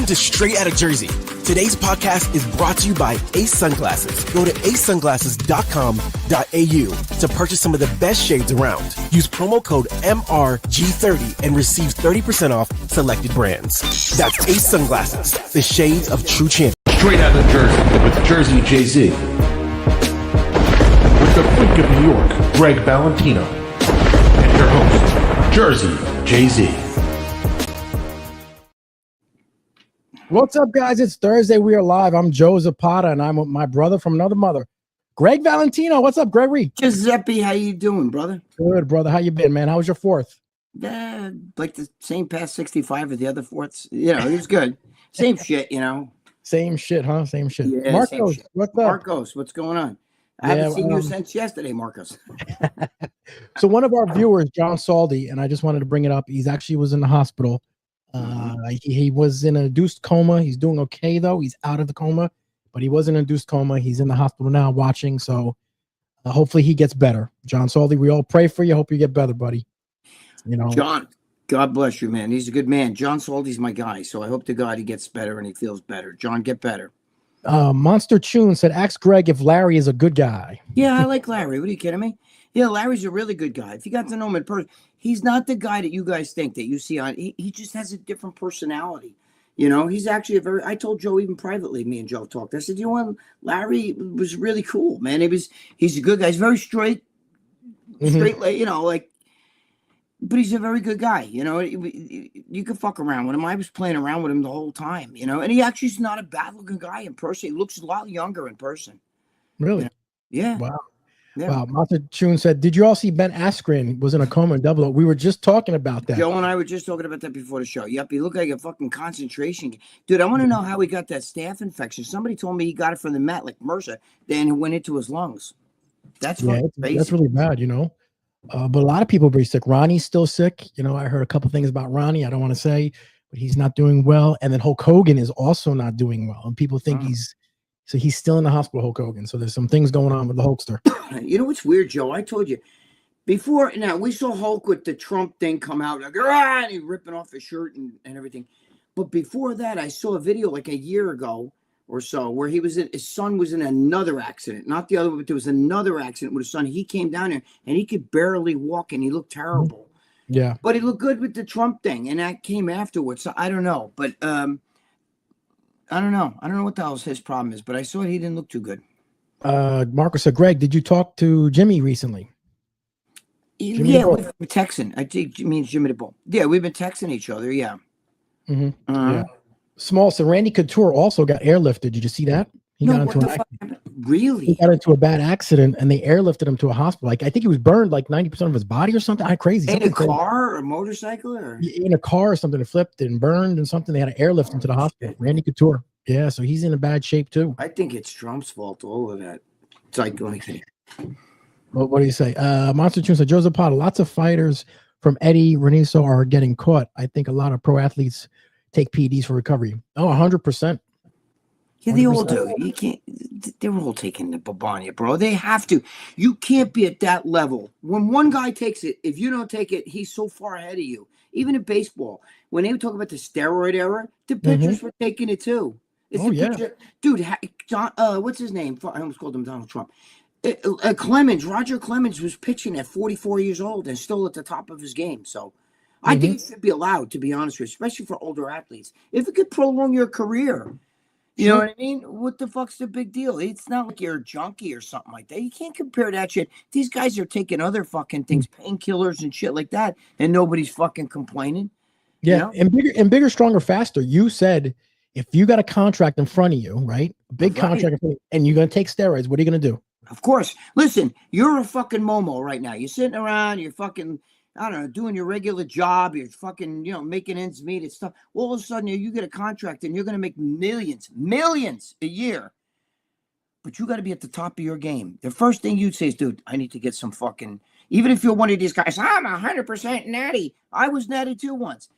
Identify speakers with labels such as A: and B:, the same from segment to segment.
A: Welcome to Straight Outta Jersey. Today's podcast is brought to you by Ace Sunglasses. Go to acesunglasses.com.au to purchase some of the best shades around. Use promo code MRG30 and receive 30% off selected brands. That's Ace Sunglasses, the shades of true champion.
B: Straight Outta Jersey with Jersey Jay-Z. With the Queen of New York, Gregg Valentino. And your host, Jersey Jay-Z.
C: What's up, guys? It's Thursday. We are live. I'm Joe Zapata, and I'm with my brother from another mother, Gregg Valentino. What's up, Gregory?
D: Giuseppe, how you doing, brother?
C: Good, brother. How you been, man? How was your fourth?
D: Like the same past 65 as the other fourths. You know, it was good. Same shit, you know.
C: Same shit, huh? Same shit.
D: Yeah,
C: Marcos,
D: same shit.
C: what's up?
D: Marcos, what's going on? I haven't seen you since yesterday, Marcos.
C: So one of our viewers, John Saldi, and I just wanted to bring it up. He's actually was in the hospital. He was in an induced coma. He's doing okay, though. He's out of the coma, but he was in an induced coma. He's in the hospital now watching, so hopefully he gets better. John Saldi, we all pray for you. Hope you get better, buddy. You know,
D: John, God bless you, man. He's a good man. John Saldi's my guy, so I hope to God he gets better and he feels better. John, get better.
C: Monster Tune said, ask Greg if Larry is a good guy.
D: Yeah, I like Larry. What are you kidding me? Yeah, Larry's a really good guy. If you got to know him in person, he's not the guy that you guys think that you see on. He just has a different personality. You know, he's actually I told Joe even privately, me and Joe talked. I said, you know what? Larry was really cool, man. He's a good guy. He's very straight, you know, like, but he's a very good guy. You know, you can fuck around with him. I was playing around with him the whole time, you know, and he actually is not a bad looking guy in person. He looks a lot younger in person.
C: Really?
D: You know? Yeah.
C: Wow.
D: Yeah.
C: Wow. Monster Tune said, did you all see Ben Askren was in a coma in Double O? We were just talking about that.
D: Joe and I were just talking about that before the show. Yep, he looked like a fucking concentration. Dude, I want to know how he got that staph infection. Somebody told me he got it from the mat, like MRSA, then it went into his lungs. That's
C: that's really bad, you know. But a lot of people are pretty sick. Ronnie's still sick. You know, I heard a couple things about Ronnie. I don't want to say, but he's not doing well. And then Hulk Hogan is also not doing well. And people think he's still in the hospital, Hulk Hogan. So there's some things going on with the Hulkster.
D: You know what's weird, Joe? I told you before. Now we saw Hulk with the Trump thing come out, like, and he ripping off his shirt and everything. But before that, I saw a video like a year ago or so where his son was in another accident, not the other one, but there was another accident with his son. He came down there and he could barely walk and he looked terrible.
C: Yeah, but
D: he looked good with the Trump thing, and that came afterwards. So I don't know, but I don't know. I don't know what the hell his problem is, but I saw he didn't look too good.
C: Marcus said, Greg, did you talk to Jimmy recently?
D: Yeah, we've been texting. I think it means Jimmy the Bull. Yeah, we've been texting each other. Yeah.
C: Yeah. Small. So Randy Couture also got airlifted. Did you see that? He got into
D: Really?
C: He got into a bad accident, and they airlifted him to a hospital. Like I think he was burned like 90% of his body or something. Crazy.
D: In a car or a motorcycle or
C: in a car or something. It flipped and burned and something. They had to airlift him to the hospital. Randy Couture. Yeah, so he's in a bad shape too.
D: I think it's Trump's fault. All of that. It's like going to.
C: What do you say? Monster Tune said, Joseph Potter, lots of fighters from Eddie Reniso are getting caught. I think a lot of pro athletes take PEDs for recovery. Oh, 100%.
D: Yeah, they all do. You can't. They're all taking the Babania, bro. They have to. You can't be at that level. When one guy takes it, if you don't take it, he's so far ahead of you. Even in baseball, when they were talking about the steroid era, the pitchers were taking it too. Pitcher. Dude, John, what's his name? I almost called him Donald Trump. Roger Clemens was pitching at 44 years old and still at the top of his game. So I think it should be allowed, to be honest with you, especially for older athletes. If it could prolong your career, you know what I mean? What the fuck's the big deal? It's not like you're a junkie or something like that. You can't compare that shit. These guys are taking other fucking things, painkillers and shit like that, and nobody's fucking complaining.
C: Yeah, you know? and bigger, stronger, faster. You said if you got a contract in front of you, right? A big contract, and you're going to take steroids, what are you going to do?
D: Of course. Listen, you're a fucking Momo right now. You're sitting around, you're fucking, I don't know, doing your regular job. You're fucking, you know, making ends meet and stuff. All of a sudden, you get a contract and you're going to make millions a year. But you got to be at the top of your game. The first thing you'd say is, dude, I need to get some fucking, even if you're one of these guys, I'm 100% natty. I was natty too once.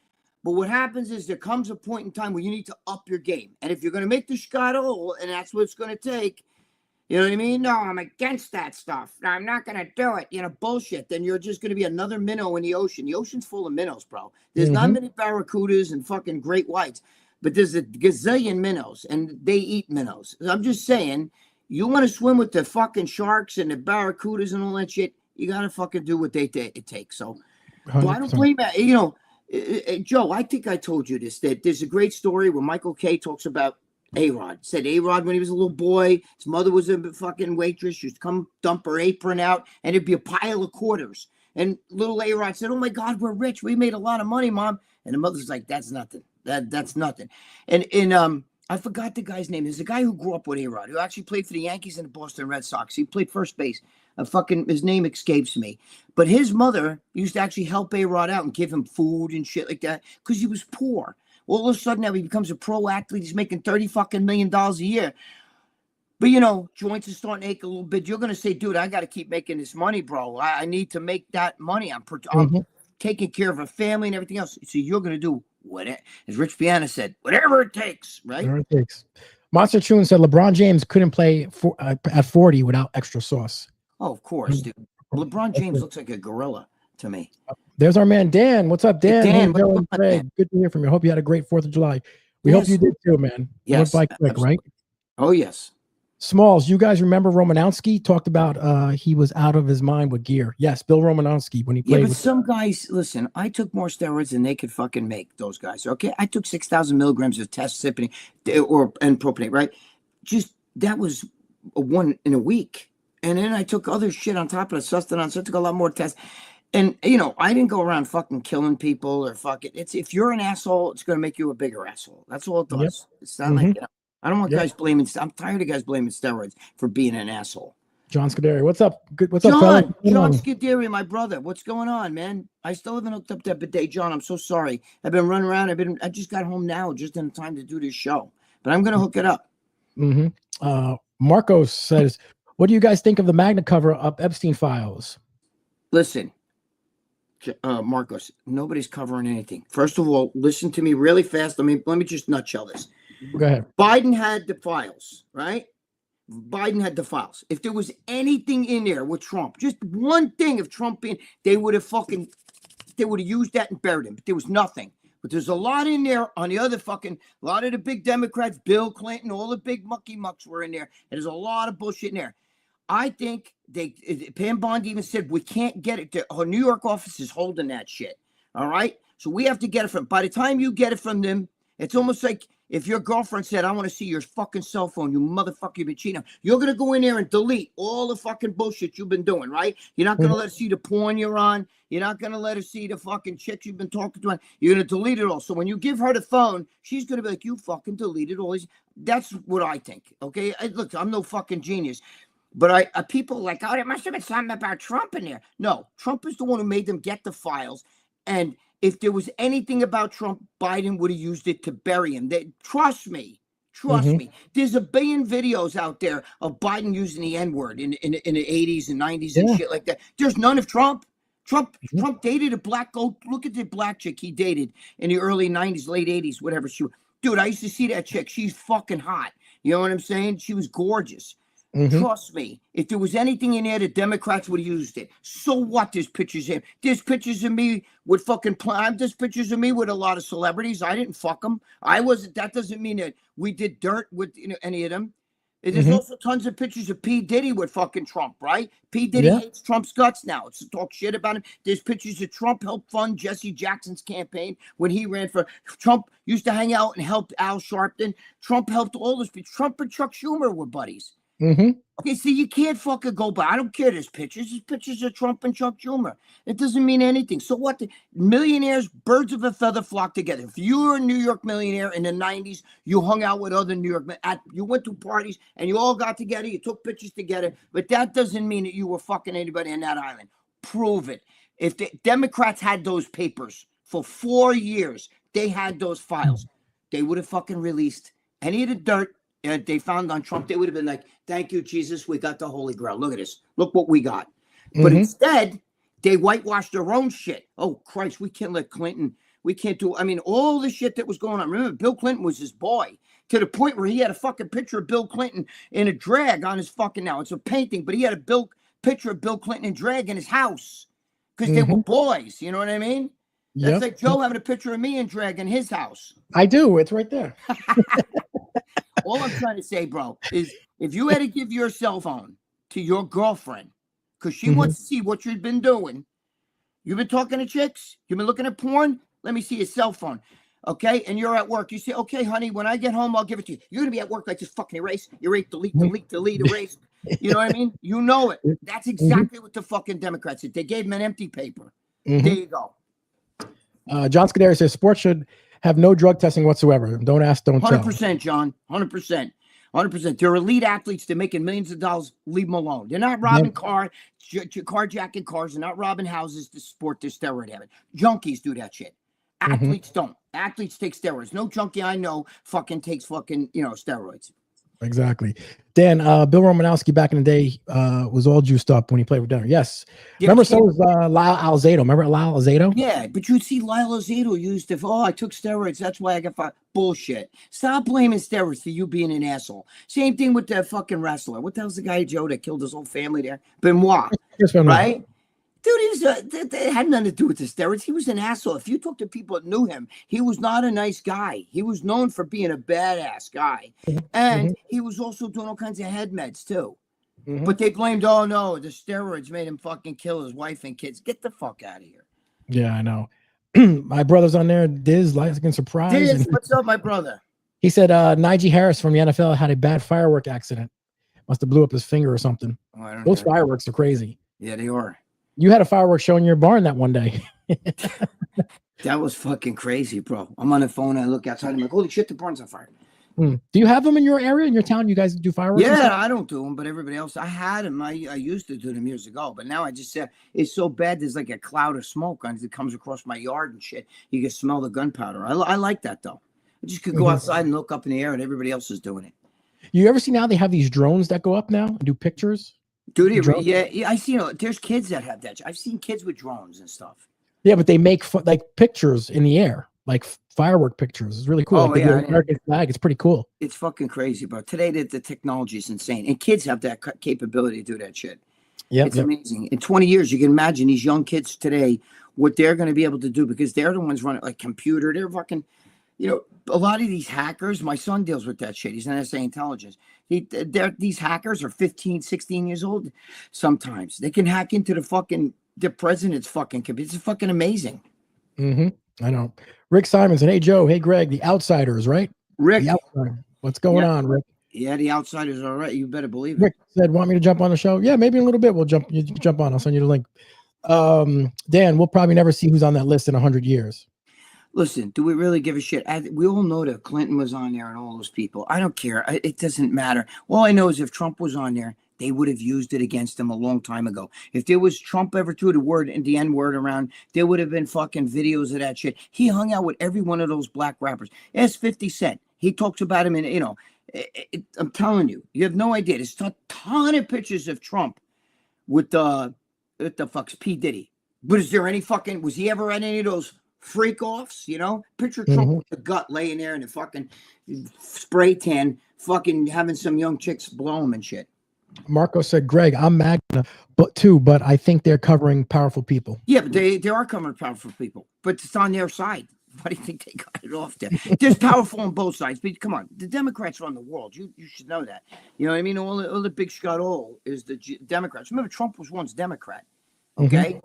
D: But what happens is there comes a point in time where you need to up your game. And if you're going to make the shot hole, and that's what it's going to take, you know what I mean? No, I'm against that stuff. I'm not going to do it. You know, bullshit. Then you're just going to be another minnow in the ocean. The ocean's full of minnows, bro. There's not many barracudas and fucking great whites. but there's a gazillion minnows, and they eat minnows. I'm just saying, you want to swim with the fucking sharks and the barracudas and all that shit, you got to fucking do what it takes. So, but I don't
C: 100%.
D: blame that. Joe, I think I told you this, that there's a great story where Michael Kay talks about A-Rod. Said A-Rod, when he was a little boy, his mother was a fucking waitress. She used to come dump her apron out, and it'd be a pile of quarters. And little A-Rod said, "Oh my God, we're rich. We made a lot of money, Mom." And the mother's like, "That's nothing. That's nothing." And I forgot the guy's name. There's a guy who grew up with A-Rod, who actually played for the Yankees and the Boston Red Sox. He played first base. His name escapes me. But his mother used to actually help A-Rod out and give him food and shit like that because he was poor. All of a sudden now he becomes a pro athlete. He's making $30 million a year. But, joints are starting to ache a little bit. You're going to say, dude, I got to keep making this money, bro. I need to make that money. I'm taking care of a family and everything else. So you're going to do whatever, as Rich Piana said, whatever it takes, right?
C: Whatever it takes. Monster Tune said LeBron James couldn't play at 40 without extra sauce.
D: Oh, of course, dude. LeBron James looks like a gorilla to me.
C: There's our man, Dan. What's up, Dan?
D: Hey, Dan,
C: hey, Joe and Greg. Good to hear from you. Hope you had a great 4th of July. We hope you did too, man.
D: Yes.
C: Went by quick,
D: absolutely.
C: right?
D: Oh, yes.
C: Smalls, you guys remember Romanowski talked about he was out of his mind with gear. Yes, Bill Romanowski when he played.
D: Yeah, but some guys, listen, I took more steroids than they could fucking make, those guys. Okay, I took 6,000 milligrams of testacipine and propionate, right? Just that was one in a week. And then I took other shit on top of the sustenance. So I took a lot more tests. And, I didn't go around fucking killing people or fucking. If you're an asshole, it's going to make you a bigger asshole. That's all it does. Yep. It's not like, I don't want guys blaming. I'm tired of guys blaming steroids for being an asshole.
C: John Scuderi, what's up? What's
D: John,
C: up, fella?
D: John Scuderi, my brother. What's going on, man? I still haven't hooked up that bidet. John, I'm so sorry. I've been running around. I just got home now, just in time to do this show. But I'm going to hook it up.
C: Marcos says, what do you guys think of the Magna cover of Epstein files?
D: Listen, Marcos, nobody's covering anything. First of all, listen to me really fast. Let me just nutshell this.
C: Go ahead.
D: Biden had the files, right? Biden had the files. If there was anything in there with Trump, just one thing of Trump in, they would have used that and buried him. But there was nothing. But there's a lot in there on the other a lot of the big Democrats, Bill Clinton, all the big mucky mucks were in there. And there's a lot of bullshit in there. I think Pam Bondi even said, we can't get it. Her New York office is holding that shit. All right. So we have to get it from, by the time you get it from them, it's almost like if your girlfriend said, I want to see your fucking cell phone, you motherfucker, you've been cheating. You're going to go in there and delete all the fucking bullshit you've been doing, right? You're not going to let her see the porn you're on. You're not going to let her see the fucking chicks you've been talking to. You're going to delete it all. So when you give her the phone, she's going to be like, you fucking deleted all these. That's what I think. Okay. Look, I'm no fucking genius. But people like, oh, there must have been something about Trump in there. No, Trump is the one who made them get the files. And if there was anything about Trump, Biden would have used it to bury him. Trust me. There's a billion videos out there of Biden using the N-word in the 80s and 90s and shit like that. There's none of Trump. Trump dated a black goat. Look at the black chick he dated in the early 90s, late 80s, whatever she was. Dude, I used to see that chick. She's fucking hot. You know what I'm saying? She was gorgeous. Trust me, if there was anything in there, the Democrats would have used it. So what? There's pictures of him. There's pictures of me with there's pictures of me with a lot of celebrities. I didn't fuck them. That doesn't mean that we did dirt with any of them. There's also tons of pictures of P. Diddy with fucking Trump, right? P. Diddy hates Trump's guts now. It's to talk shit about him. There's pictures of Trump helped fund Jesse Jackson's campaign when he ran for Trump. Used to hang out and help Al Sharpton. Trump helped all those people. Trump and Chuck Schumer were buddies. Okay, see, you can't fucking go by. I don't care. There's pictures of Trump and Chuck Schumer. It doesn't mean anything. So what? The millionaires, birds of a feather flock together. If you were a New York millionaire in the 90s, you hung out with other New York, you went to parties and you all got together, you took pictures together, but that doesn't mean that you were fucking anybody on that island. Prove it. If the Democrats had those papers for 4 years, they had those files, they would have fucking released any of the dirt they found on Trump. They would have been like, thank you, Jesus. We got the Holy Grail. Look at this. Look what we got. But instead, they whitewashed their own shit. Oh, Christ, we can't let Clinton. We can't do. I mean, all the shit that was going on. Remember, Bill Clinton was his boy to the point where he had a fucking picture of Bill Clinton in a drag on his fucking, now it's a painting, but he had a picture of Bill Clinton in drag in his house because they were boys. You know what I mean? That's like Joe having a picture of me and Drag in his house.
C: I do. It's right there.
D: All I'm trying to say, bro, is if you had to give your cell phone to your girlfriend because she wants to see what you've been doing, you've been talking to chicks, you've been looking at porn, let me see your cell phone. Okay, and you're at work. You say, okay, honey, when I get home, I'll give it to you. You're gonna be at work like this fucking erase, delete, erase. You know what I mean? You know it. That's exactly what the fucking Democrats did. They gave him an empty paper. There you go.
C: John Scuderi says sports should have no drug testing whatsoever. Don't ask, don't tell.
D: 100%, John. 100%. 100%. They're elite athletes. They're making millions of dollars. Leave them alone. They're not robbing carjacking cars. They're not robbing houses to support their steroid habit. Junkies do that shit. Athletes don't. Athletes take steroids. No junkie I know fucking takes fucking, steroids.
C: Exactly. Dan, Bill Romanowski back in the day was all juiced up when he played with Denver. Yes. Remember, so was Lyle Alzado. Remember Lyle Alzado?
D: Yeah, but you'd see Lyle Alzado used to, I took steroids. That's why I got fired. Bullshit. Stop blaming steroids for you being an asshole. Same thing with that fucking wrestler. What the hell's the guy, Joe, that killed his whole family there? Benoit. Right? Dude, he was it had nothing to do with the steroids. He was an asshole. If you talk to people that knew him, he was not a nice guy. He was known for being a badass guy. And he was also doing all kinds of head meds, too. But they blamed, oh, no, the steroids made him fucking kill his wife and kids. Get the fuck out of here.
C: Yeah, I know. My brother's on there. Diz, like a surprise.
D: Diz, what's up, my brother?
C: He said Najee Harris from the NFL had a bad firework accident. Must have blew up his finger or something. Oh, those fireworks are crazy.
D: Yeah, they are.
C: You had a fireworks show in your barn that one day.
D: That was fucking crazy, bro. I'm on the phone. I look outside. I'm like, holy shit, the barn's on fire.
C: Do you have them in your area, in your town? You guys do fireworks?
D: Yeah, I don't do them, but everybody else. I had them. I used to do them years ago, but now I just said it's so bad. There's like a cloud of smoke that comes across my yard and shit. You can smell the gunpowder. I like that though. I just could go outside and look up in the air, and everybody else is doing it.
C: You ever see now they have these drones that go up now and do pictures?
D: Dude, yeah, I see. There's kids that have that. I've seen kids with drones and stuff.
C: Yeah, but they make like pictures in the air, like firework pictures. It's really cool.
D: Oh,
C: like
D: yeah,
C: American flag. It's pretty cool.
D: It's fucking crazy, bro. Today, the technology is insane, and kids have that capability to do that shit. Yeah, it's amazing. In 20 years, you can imagine these young kids today what they're going to be able to do because they're the ones running like computer. They're fucking. A lot of these hackers, my son deals with that shit. He's an NSA intelligence. These hackers are 15, 16 years old. Sometimes they can hack into the president's fucking computer. It's fucking amazing.
C: I know. Rick Simonson. Hey, Joe. Hey, Greg. The Outsiders, right?
D: Rick.
C: What's going on, Rick?
D: Yeah, the Outsiders are all right. You better believe it.
C: Rick said, want me to jump on the show? Yeah, maybe in a little bit. You can jump on. I'll send you the link. Dan, we'll probably never see who's on that list in 100 years.
D: Listen, do we really give a shit? We all know that Clinton was on there and all those people. I don't care. It doesn't matter. All I know is if Trump was on there, they would have used it against him a long time ago. If there was Trump ever threw the word and the N-word around, there would have been fucking videos of that shit. He hung out with every one of those black rappers. Ask 50 Cent. He talks about him and, I'm telling you, you have no idea. There's a ton of pictures of Trump with the fuck's P. Diddy. But is there any was he ever at any of those freak offs, picture Trump with the gut laying there in the fucking spray tan, fucking having some young chicks blow him and shit.
C: Marco said, Greg, I'm Magna, but I think they're covering powerful people.
D: Yeah, but they are covering powerful people, but it's on their side. Why do you think they got it off there? There's powerful on both sides, but come on, the Democrats run the world. You should know that. You know what I mean? All the big shot is the Democrats. Remember, Trump was once Democrat, okay?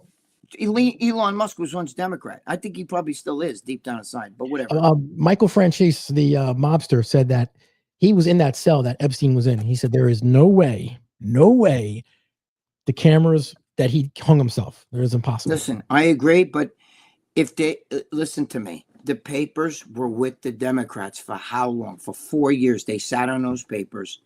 D: Elon Musk was once Democrat. I think he probably still is deep down inside, but whatever.
C: Michael Franchise, the mobster, said that he was in that cell that Epstein was in. He said there is no way the cameras that he hung himself. There is impossible.
D: Listen, I agree, but if they listen to me, the papers were with the Democrats for how long? For 4 years. They sat on those papers.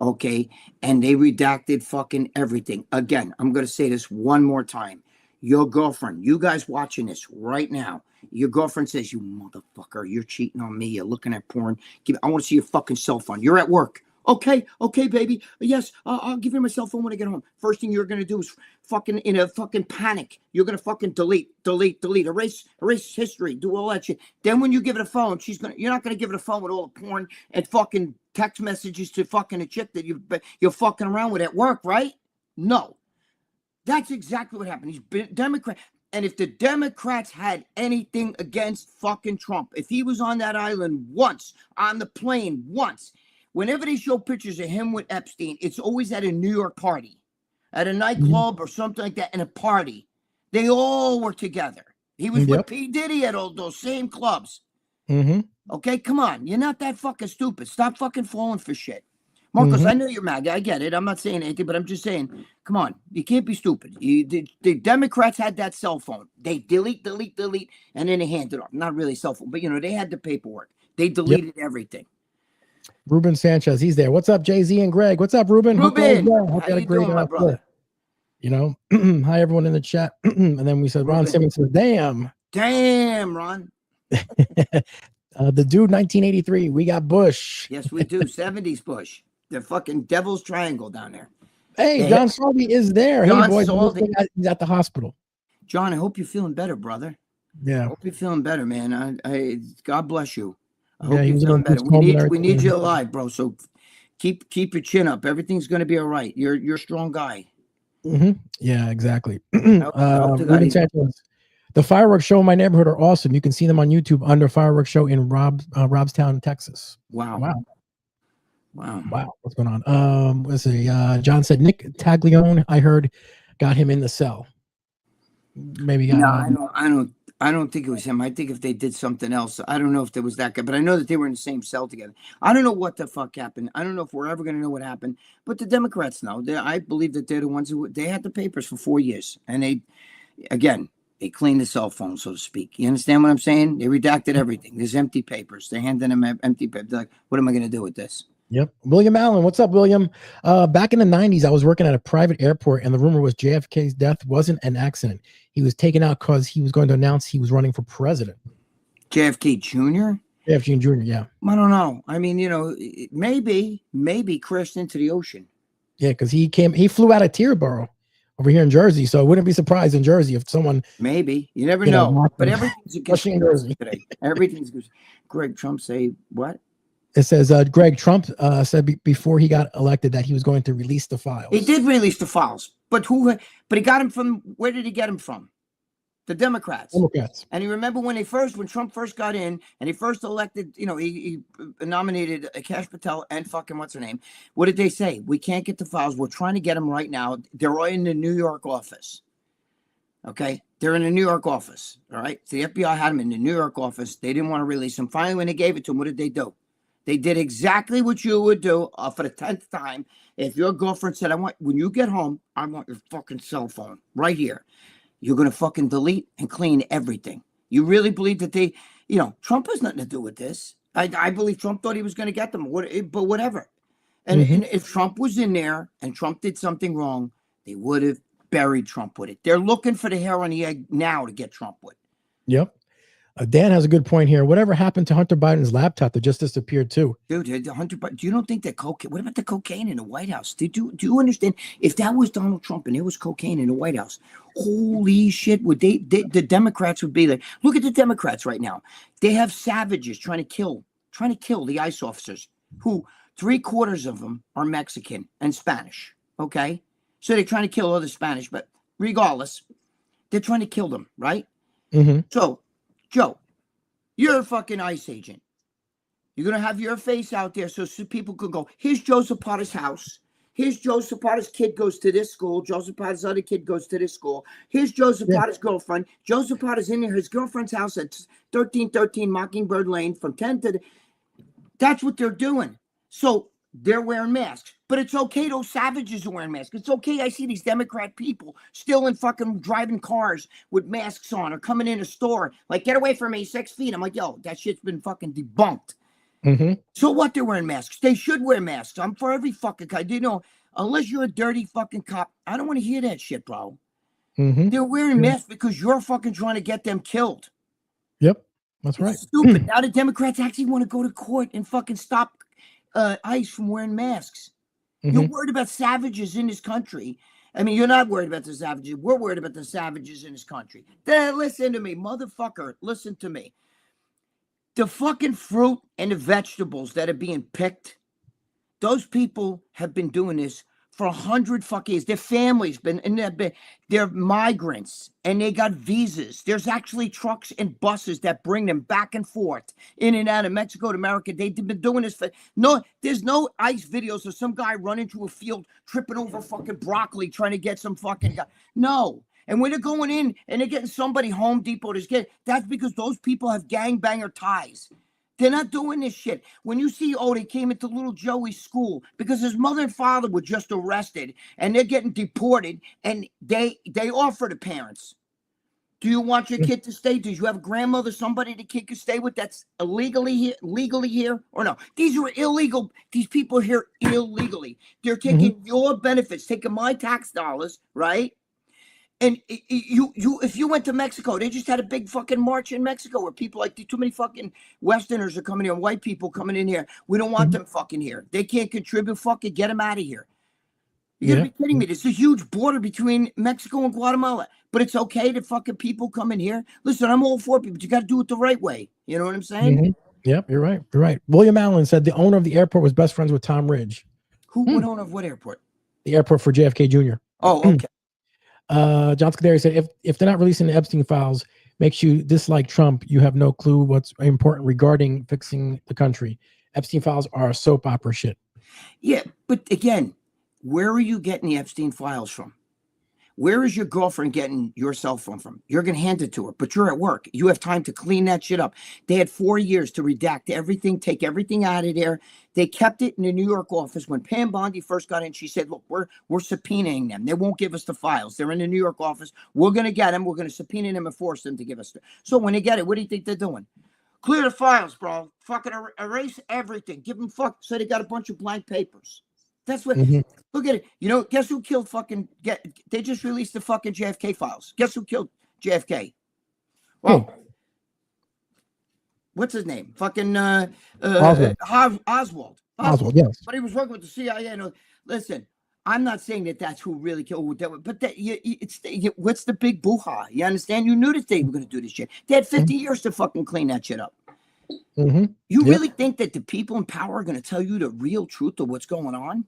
D: Okay. And they redacted fucking everything. Again, I'm going to say this one more time. Your girlfriend, you guys watching this right now, your girlfriend says, you motherfucker, you're cheating on me. You're looking at porn. I want to see your fucking cell phone. You're at work. Okay, baby. Yes, I'll give you my cell phone when I get home. First thing you're going to do is fucking in a fucking panic. You're going to fucking delete, erase history, do all that shit. Then when you give it a phone, you're not going to give it a phone with all the porn and fucking text messages to fucking a chick that you're fucking around with at work, right? No. That's exactly what happened. He's been Democrat. And if the Democrats had anything against fucking Trump, if he was on that island once, on the plane once, whenever they show pictures of him with Epstein, it's always at a New York party, at a nightclub or something like that, in a party. They all were together. He was with P. Diddy at all those same clubs. Okay, come on. You're not that fucking stupid. Stop fucking falling for shit. Marcos, I know you're mad. I get it. I'm not saying anything, but I'm just saying, come on. You can't be stupid. The Democrats had that cell phone. They delete, and then they hand it off. Not really a cell phone, but, they had the paperwork. They deleted everything.
C: Ruben Sanchez, he's there. What's up, Jay-Z and Greg? What's up, Ruben?
D: Ruben,
C: Hope
D: how you doing, my brother?
C: Hi, everyone in the chat. And then we said, Ron Simmons says, damn.
D: Damn, Ron.
C: The dude, 1983. We got Bush.
D: Yes, we do. 70s Bush. The fucking Devil's Triangle down there.
C: Hey, John Salby is there.
D: John
C: hey, boy,
D: Salby.
C: He's at the hospital.
D: John, I hope you're feeling better, brother.
C: Yeah.
D: I hope you're feeling better, man. I God bless you. I hope
C: you're
D: feeling better. We need you alive, bro. So keep your chin up. Everything's gonna be all right. You're a strong guy.
C: Yeah, exactly. The fireworks show in my neighborhood are awesome. You can see them on YouTube under Fireworks Show in Robstown, Texas.
D: Wow.
C: What's going on? Let's see. John said Nick Taglione, I heard, got him in the cell. Maybe
D: I don't think it was him. I think if they did something else, I don't know if there was that guy, but I know that they were in the same cell together. I don't know what the fuck happened. I don't know if we're ever going to know what happened, but the Democrats know. I believe that they're the ones they had the papers for 4 years, and they cleaned the cell phone, so to speak. You understand what I'm saying? They redacted everything. There's empty papers. They're handing them empty papers. They're like, what am I going to do with this?
C: Yep. William Allen, what's up, William? Back in the 90s, I was working at a private airport, and the rumor was JFK's death wasn't an accident. He was taken out because he was going to announce he was running for president.
D: JFK Jr.?
C: JFK Jr., yeah.
D: I don't know. I mean, maybe crashed into the ocean.
C: Yeah, because he flew out of Teterboro over here in Jersey, so I wouldn't be surprised in Jersey if someone...
D: Maybe. You never know. But everything's a conspiracy today. Everything's good. Greg Trump say what?
C: It says Greg Trump said before he got elected that he was going to release the files.
D: He did release the files, but he got them from, where did he get them from? The Democrats. And you remember when Trump first got in and he first elected, he nominated Kash Patel and fucking what's her name. What did they say? We can't get the files. We're trying to get them right now. They're in the New York office. Okay. They're in the New York office. All right. So the FBI had them in the New York office. They didn't want to release them. Finally, when they gave it to them, what did they do? They did exactly what you would do for the 10th time. If your girlfriend said, when you get home, I want your fucking cell phone right here. You're going to fucking delete and clean everything. You really believe that Trump has nothing to do with this. I believe Trump thought he was going to get them, but whatever. And if Trump was in there and Trump did something wrong, they would have buried Trump with it. They're looking for the hair on the egg now to get Trump with. Yep.
C: Dan has a good point here. Whatever happened to Hunter Biden's laptop that just disappeared too?
D: Dude, Hunter Biden, do you don't think that cocaine? What about the cocaine in the White House? Do you understand? If that was Donald Trump and there was cocaine in the White House, holy shit! The Democrats would be like, look at the Democrats right now. They have savages trying to kill the ICE officers, who 3/4 of them are Mexican and Spanish. Okay, so they're trying to kill all the Spanish, but regardless, they're trying to kill them, right? So, Joe, you're a fucking ICE agent. You're going to have your face out there so people could go, here's Joe Zapata's house. Here's Joe Zapata's kid goes to this school. Joe Zapata's other kid goes to this school. Here's Joe Zapata's girlfriend. Joe Zapata's in his girlfriend's house at 1313 Mockingbird Lane from 10 to... That's what they're doing. So they're wearing masks. But it's okay, those savages are wearing masks. It's okay, I see these Democrat people still in fucking driving cars with masks on or coming in a store. Like, get away from me, 6 feet. I'm like, yo, that shit's been fucking debunked. So what, they're wearing masks? They should wear masks. I'm for every fucking guy. Unless you're a dirty fucking cop, I don't want to hear that shit, bro. They're wearing masks because you're fucking trying to get them killed.
C: Yep, that's right.
D: It's stupid. Now the Democrats actually want to go to court and fucking stop ICE from wearing masks. You're worried about savages in this country. I mean, you're not worried about the savages. We're worried about the savages in this country. Listen to me, motherfucker. Listen to me. The fucking fruit and the vegetables that are being picked, those people have been doing this for 100 fucking years. Their families they're migrants and they got visas. There's actually trucks and buses that bring them back and forth in and out of Mexico to America. They've been doing this for there's no ICE videos of some guy running to a field tripping over fucking broccoli trying to get some fucking guy. No. And when they're going in and they're getting somebody Home Depot, that's because those people have gangbanger ties. They're not doing this shit. When you see, they came into little Joey's school because his mother and father were just arrested and they're getting deported, and they offer the parents, do you want your kid to stay? Do you have a grandmother, somebody the kid could stay with that's legally here or no? These are illegal. These people are here illegally. They're taking your benefits, taking my tax dollars, right? And if you went to Mexico, they just had a big fucking march in Mexico where people like too many fucking Westerners are coming here and white people coming in here. We don't want them fucking here. They can't contribute. Fucking get them out of here. You gotta be kidding me. There's a huge border between Mexico and Guatemala, but it's okay to fucking people come in here. Listen, I'm all for people, but you got to do it the right way. You know what I'm saying?
C: Yep, you're right. You're right. William Allen said the owner of the airport was best friends with Tom Ridge.
D: What owner of what airport?
C: The airport for JFK Jr.
D: Oh, okay.
C: John Scuderi said, if they're not releasing the Epstein files, makes you dislike Trump. You have no clue what's important regarding fixing the country. Epstein files are soap opera shit.
D: Yeah, but again, where are you getting the Epstein files from? Where is your girlfriend getting your cell phone from? You're going to hand it to her, but you're at work. You have time to clean that shit up. They had 4 years to redact everything, take everything out of there. They kept it in the New York office. When Pam Bondi first got in, she said, look, we're subpoenaing them. They won't give us the files. They're in the New York office. We're going to get them. We're going to subpoena them and force them to give us. So when they get it, what do you think they're doing? Clear the files, bro. Fucking erase everything. Give them fuck. So they got a bunch of blank papers. That's what, look at it. You know, guess who killed they just released the fucking JFK files. Guess who killed JFK? Well, what's his name? Fucking Oswald.
C: Oswald, yes.
D: But he was working with the CIA. No, listen, I'm not saying that's who really killed, but what's the big boo-ha? You understand? You knew that they were going to do this shit. They had 50 years to fucking clean that shit up. You really think that the people in power are going to tell you the real truth of what's going on?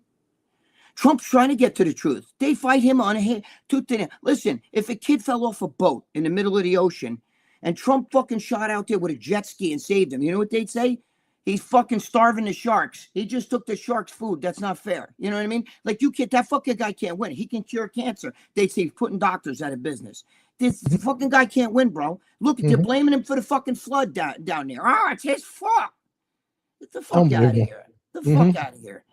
D: Trump's trying to get to the truth. They fight him on a tooth and nail. Listen, if a kid fell off a boat in the middle of the ocean and Trump fucking shot out there with a jet ski and saved him, you know what they'd say? He's fucking starving the sharks. He just took the sharks' food. That's not fair. You know what I mean? Like, that fucking guy can't win. He can cure cancer. They'd say he's putting doctors out of business. This fucking guy can't win, bro. Look, they're blaming him for the fucking flood down there. It's his fault. Get the fuck out of here. The fuck out of here.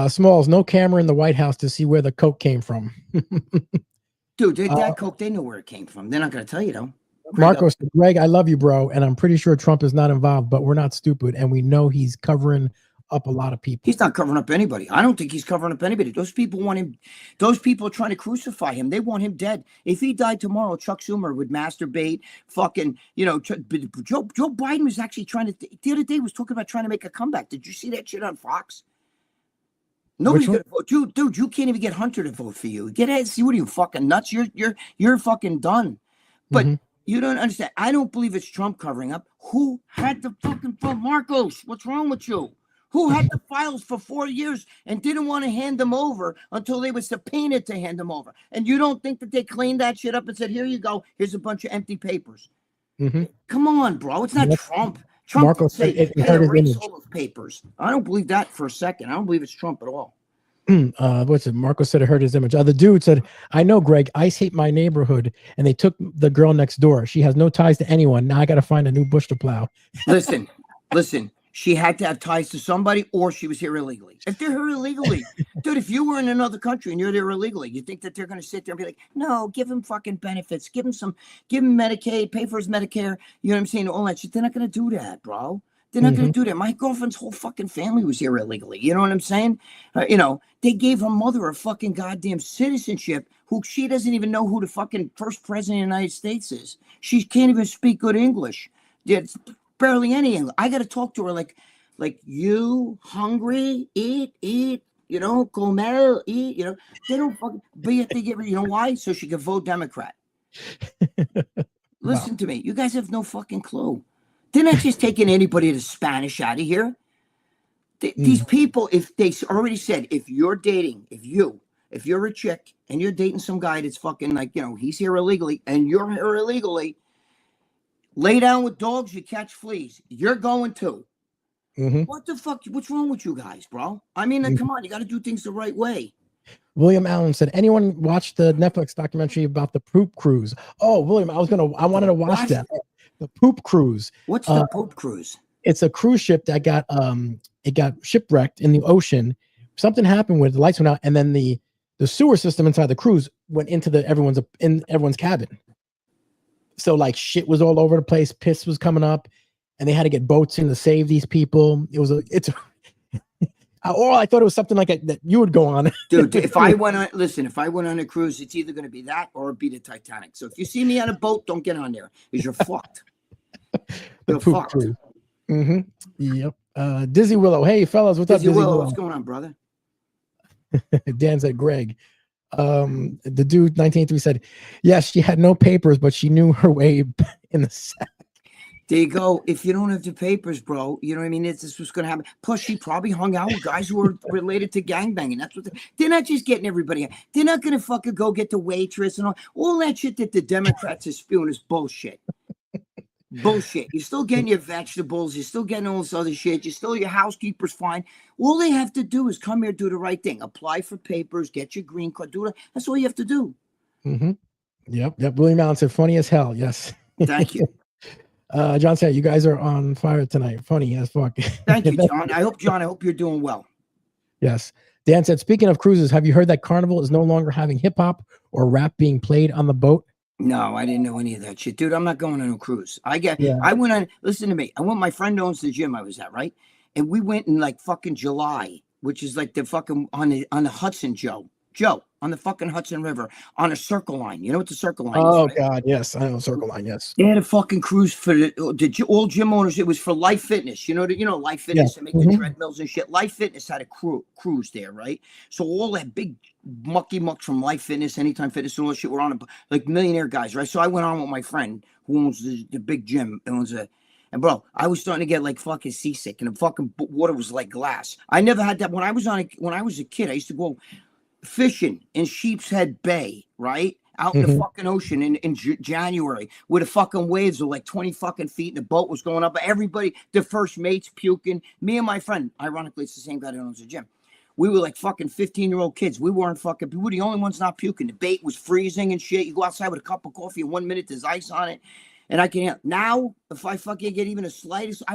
C: Smalls, no camera in the White House to see where the coke came from.
D: Dude, that coke, they know where it came from. They're not going to tell you, though.
C: Marco said, Greg, I love you, bro. And I'm pretty sure Trump is not involved, but we're not stupid. And we know he's covering up a lot of people.
D: He's not covering up anybody. I don't think he's covering up anybody. Those people want him. Those people are trying to crucify him. They want him dead. If he died tomorrow, Chuck Schumer would masturbate. Fucking, Joe Biden was actually trying to. The other day was talking about trying to make a comeback. Did you see that shit on Fox? Nobody's gonna vote. Dude, you can't even get Hunter to vote for you. Get ahead. See, what are you fucking nuts? You're fucking done. But you don't understand. I don't believe it's Trump covering up. Who had the fucking phone? Marcos, what's wrong with you? Who had the files for 4 years and didn't want to hand them over until they were subpoenaed to hand them over? And you don't think that they cleaned that shit up and said, here you go. Here's a bunch of empty papers. Come on, bro. It's not Trump. Trump
C: Marco said it hurt his image.
D: All those papers. I don't believe that for a second. I don't believe it's Trump at all.
C: What's it? Marco said it hurt his image. The dude said, I know, Greg, ICE hate my neighborhood and they took the girl next door. She has no ties to anyone. Now I got to find a new bush to plow.
D: Listen. She had to have ties to somebody or she was here illegally. If they're here illegally, dude, if you were in another country and you're there illegally, you think that they're going to sit there and be like, no, give him fucking benefits. Give him Medicaid, pay for his Medicare. You know what I'm saying? All that shit. They're not going to do that, bro. They're not going to do that. My girlfriend's whole fucking family was here illegally. You know what I'm saying? They gave her mother a fucking goddamn citizenship who she doesn't even know who the fucking first president of the United States is. She can't even speak good English. It's barely any English. I got to talk to her like you hungry, eat, comer, eat, they don't fucking, but yet they give her, you know why? So she can vote Democrat. Listen to me. You guys have no fucking clue. They're not just taking anybody to Spanish out of here. These people, if they already said, if you're a chick and you're dating some guy that's fucking like, he's here illegally and you're here illegally, lay down with dogs, you catch fleas. You're going to. What the fuck? What's wrong with you guys, bro? I mean, come on, you got to do things the right way.
C: William Allen said, anyone watch the Netflix documentary about the poop cruise? Oh, William, I wanted to watch that. The poop cruise.
D: What's the poop cruise?
C: It's a cruise ship that got shipwrecked in the ocean. Something happened with the lights went out, and then the sewer system inside the cruise went into everyone's cabin. So like shit was all over the place, piss was coming up, and they had to get boats in to save these people. I thought it was something like that you would go on.
D: Dude, if I went on a cruise, it's either going to be that or be the Titanic. So if you see me on a boat, don't get on there because you're fucked. You're fucked.
C: Yep. Dizzy Willow. Hey, fellas, what's up, Dizzy Willow?
D: What's going on, brother?
C: Dan said, Greg. The dude 1983 said, yes, she had no papers, but she knew her way in the sack.
D: There you go. If you don't have the papers, bro, you know what I mean? This was going to happen. Plus, she probably hung out with guys who were related to gangbanging. That's what they're not just getting everybody. They're not going to fucking go get the waitress and all that shit that the Democrats are spewing is bullshit. Bullshit. You're still getting your vegetables. You're still getting all this other shit. Your housekeeper's fine. All they have to do is come here, do the right thing. Apply for papers, get your green card. That's all you have to do.
C: Yep. William Allen said, funny as hell. Yes.
D: Thank you.
C: John said, you guys are on fire tonight. Funny as fuck.
D: Thank you, John. I hope you're doing well.
C: Yes. Dan said, speaking of cruises, have you heard that Carnival is no longer having hip hop or rap being played on the boat?
D: No, I didn't know any of that shit. Dude, I'm not going on a cruise. Listen to me. My friend owns the gym I was at, right? And we went in like fucking July, which is like the fucking on the Hudson, Joe, on the fucking Hudson River on a Circle Line. You know what the Circle Line is?
C: Oh,
D: right?
C: God, yes. I know Circle Line, yes.
D: They had a fucking cruise for all gym owners. It was for Life Fitness. You know Life Fitness. They make the treadmills and shit. Life Fitness had a cruise there, right? So all that big mucky muck from Life Fitness, Anytime Fitness, and all that shit were on like millionaire guys, right? So I went on with my friend who owns the big gym. And bro, I was starting to get like fucking seasick, and the fucking water was like glass. I never had that when I was a kid. I used to go fishing in Sheepshead Bay, right? Out in the fucking ocean in January, where the fucking waves were like 20 fucking feet and the boat was going up. Everybody, the first mates puking. Me and my friend, ironically, it's the same guy that owns the gym. We were like fucking 15-year-old kids. We weren't fucking, we were the only ones not puking. The bait was freezing and shit. You go outside with a cup of coffee in 1 minute, there's ice on it. And I can, now, if I fucking get even the slightest, I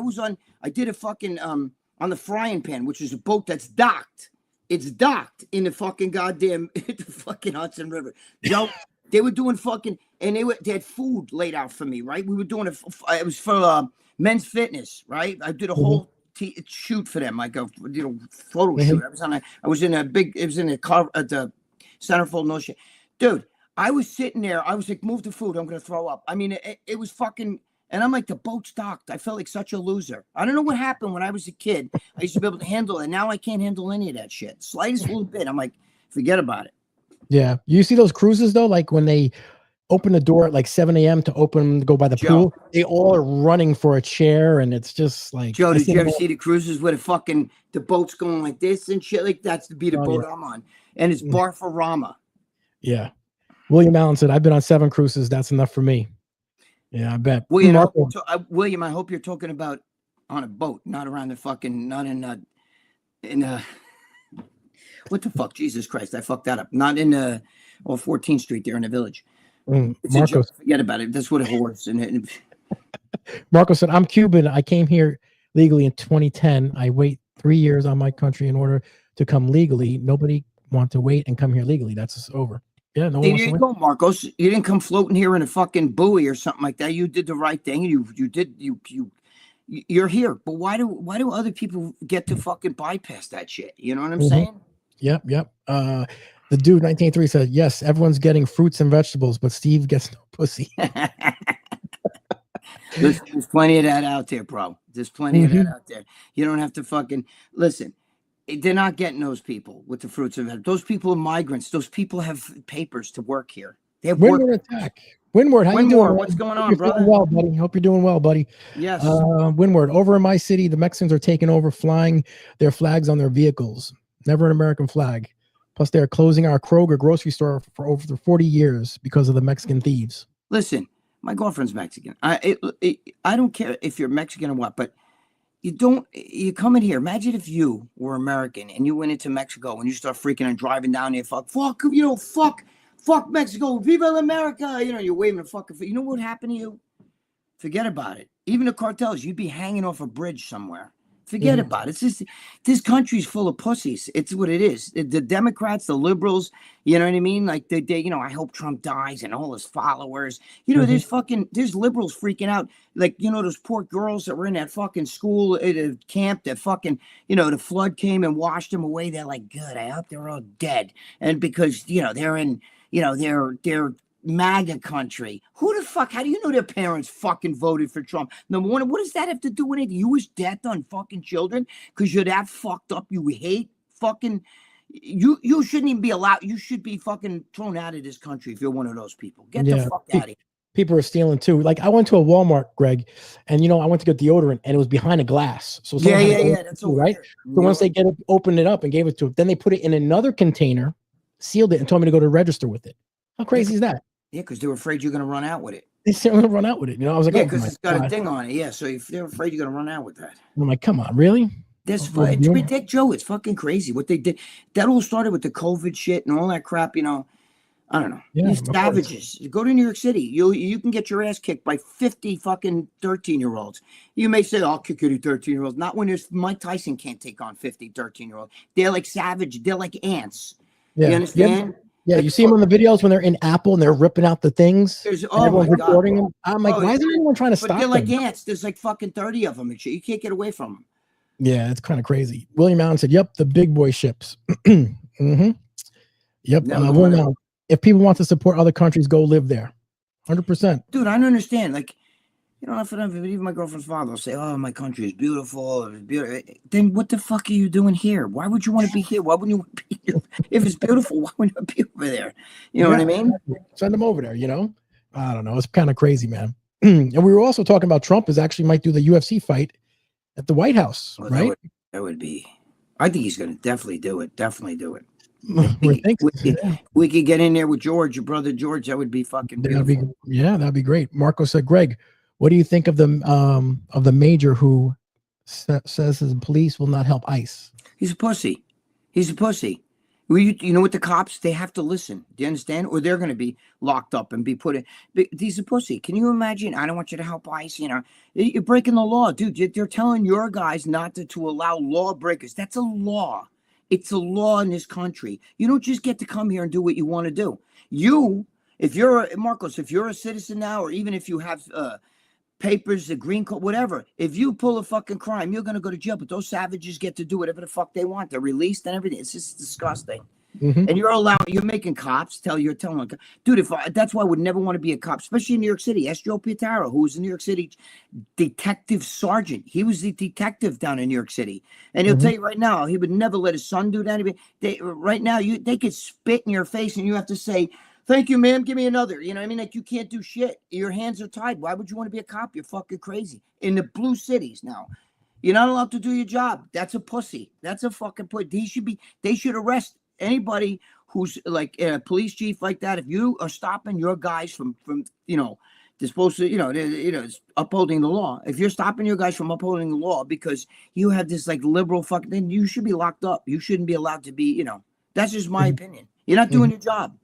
D: did a fucking, on the Frying Pan, which is a boat that's docked. It's docked in the fucking goddamn, the fucking Hudson River. Joe, they were doing fucking, and they had food laid out for me, right? We were doing it was for Men's Fitness, right? I did a whole shoot for them, like a photo shoot. I was in a car at the centerfold, no shit. Dude, I was sitting there. I was like, move the food. I'm going to throw up. I mean, it was fucking, and I'm like, the boat's docked. I felt like such a loser. I don't know what happened when I was a kid. I used to be able to handle it. Now I can't handle any of that shit. Slightest little bit. I'm like, forget about it.
C: Yeah. You see those cruises though? Like when they open the door at like 7 a.m. to go by the pool, they all are running for a chair, and it's just like.
D: Joe, did you ever see the cruises where the boat's going like this and shit? Like that's the boat I'm on. And it's Barfarama.
C: Yeah. William Allen said, I've been on 7 cruises. That's enough for me. Yeah, I bet.
D: William, I hope you're talking about on a boat, not around the fucking, not in what the fuck? Jesus Christ, I fucked that up. Not in 14th Street there in the Village. It's a joke. Forget about it. That's what it was. And
C: Marco said, I'm Cuban. I came here legally in 2010. I wait 3 years on my country in order to come legally. Nobody want to wait and come here legally. That's over. Yeah, no. There you
D: go, Marcos. You didn't come floating here in a fucking buoy or something like that. You did the right thing. You're here. But why do other people get to fucking bypass that shit? You know what I'm saying?
C: Yep. The dude 1983 said, yes, everyone's getting fruits and vegetables, but Steve gets no pussy.
D: There's plenty of that out there, bro. There's plenty of that out there. You don't have to fucking listen. They're not getting those people with the fruits of it. Those people are migrants. Those people have papers to work here. They have
C: We're under attack. Winward, how you doing?
D: Winmore, what's going on,
C: You're
D: brother?
C: feeling well, buddy. Hope you're doing well, buddy.
D: Yes.
C: Winward, over in my city, the Mexicans are taking over, flying their flags on their vehicles. Never an American flag. Plus, they're closing our Kroger grocery store for over 40 years because of the Mexican thieves.
D: Listen, my girlfriend's Mexican. I don't care if you're Mexican or what, but you come in here. Imagine if you were American and you went into Mexico and you start freaking and driving down there, fuck, Mexico, Viva la America. You're waving a fucking, you know what would happen to you? Forget about it. Even the cartels, you'd be hanging off a bridge somewhere. Forget about it. It's just, this country's full of pussies. It's what it is. The Democrats, the liberals, you know what I mean? Like they I hope Trump dies and all his followers. There's liberals freaking out. Like, those poor girls that were in that fucking school camp that fucking, the flood came and washed them away. They're like, good, I hope they're all dead. And because, they're in, they're MAGA country. Who the fuck? How do you know their parents fucking voted for Trump? Number one, what does that have to do with it? You wish death on fucking children because you're that fucked up. You hate fucking. You shouldn't even be allowed. You should be fucking thrown out of this country if you're one of those people. Get the fuck out of here.
C: People are stealing too. Like I went to a Walmart, Greg, and I went to get deodorant, and it was behind a glass. So
D: that's all
C: right. So once they opened it up and gave it to it, then they put it in another container, sealed it, and told me to go to register with it. How crazy is that?
D: Yeah, because they were afraid you're going to run out with it.
C: They said we're going to run out with it. I was like,
D: because it's got a thing on it. Yeah, so if they're afraid you're going to run out with that.
C: I'm like, come on, really?
D: It's ridiculous, Joe. It's fucking crazy what they did. That all started with the COVID shit and all that crap. I don't know.
C: Yeah,
D: these savages. Go to New York City. You can get your ass kicked by 50 fucking 13-year-olds. You may say, I'll kick you 13-year-olds. Not when there's Mike Tyson can't take on 50 13-year-olds. They're like savage. They're like ants.
C: Yeah.
D: You understand?
C: Yeah, you see them on the videos when they're in Apple and they're ripping out the things.
D: Everyone's
C: recording them. I'm like, why isn't anyone trying to stop them?
D: They're like ants. There's like fucking 30 of them and shit. You can't get away from them.
C: Yeah, it's kind of crazy. William Allen said, yep, the big boy ships. Mm-hmm. Yep. William Allen, if people want to support other countries, go live there. 100%.
D: Dude, I don't understand. Like, even my girlfriend's father will say, oh, my country is beautiful. It's beautiful. Then what the fuck are you doing here? Why would you want to be here? Why wouldn't you want to be here? If it's beautiful, why wouldn't you be over there? You know what I mean?
C: Send them over there, I don't know. It's kind of crazy, man. And we were also talking about Trump might do the UFC fight at the White House, right?
D: That would be. I think he's going to definitely do it. Definitely do it. We could get in there with George, your brother George. That would be fucking beautiful.
C: That'd be great. Marco said, Greg, what do you think of the major who says the police will not help ICE?
D: He's a pussy. He's a pussy. You know what, the cops, they have to listen. Do you understand? Or they're going to be locked up and be put in. He's a pussy. Can you imagine? I don't want you to help ICE. You're breaking the law, dude. They're telling your guys not to allow lawbreakers. That's a law. It's a law in this country. You don't just get to come here and do what you want to do. If you're a citizen now, or even if you have papers, the green card, whatever, if you pull a fucking crime, you're going to go to jail. But those savages get to do whatever the fuck they want. They're released and everything. It's just disgusting. Mm-hmm. And you're making cops you're telling, dude, that's why I would never want to be a cop, especially in New York City. Ask Joe Pietaro, who was a New York City detective sergeant. He was the detective down in New York City. And he'll tell you right now, he would never let his son do that. They could spit in your face and you have to say, thank you, ma'am. Give me another. You know what I mean? Like, you can't do shit. Your hands are tied. Why would you want to be a cop? You're fucking crazy. In the blue cities now, you're not allowed to do your job. That's a pussy. That's a fucking pussy. They should arrest anybody who's like a police chief like that. If you are stopping your guys from they're supposed to, upholding the law. If you're stopping your guys from upholding the law because you have this like liberal fucking, then you should be locked up. You shouldn't be allowed to be, that's just my opinion. You're not doing your job.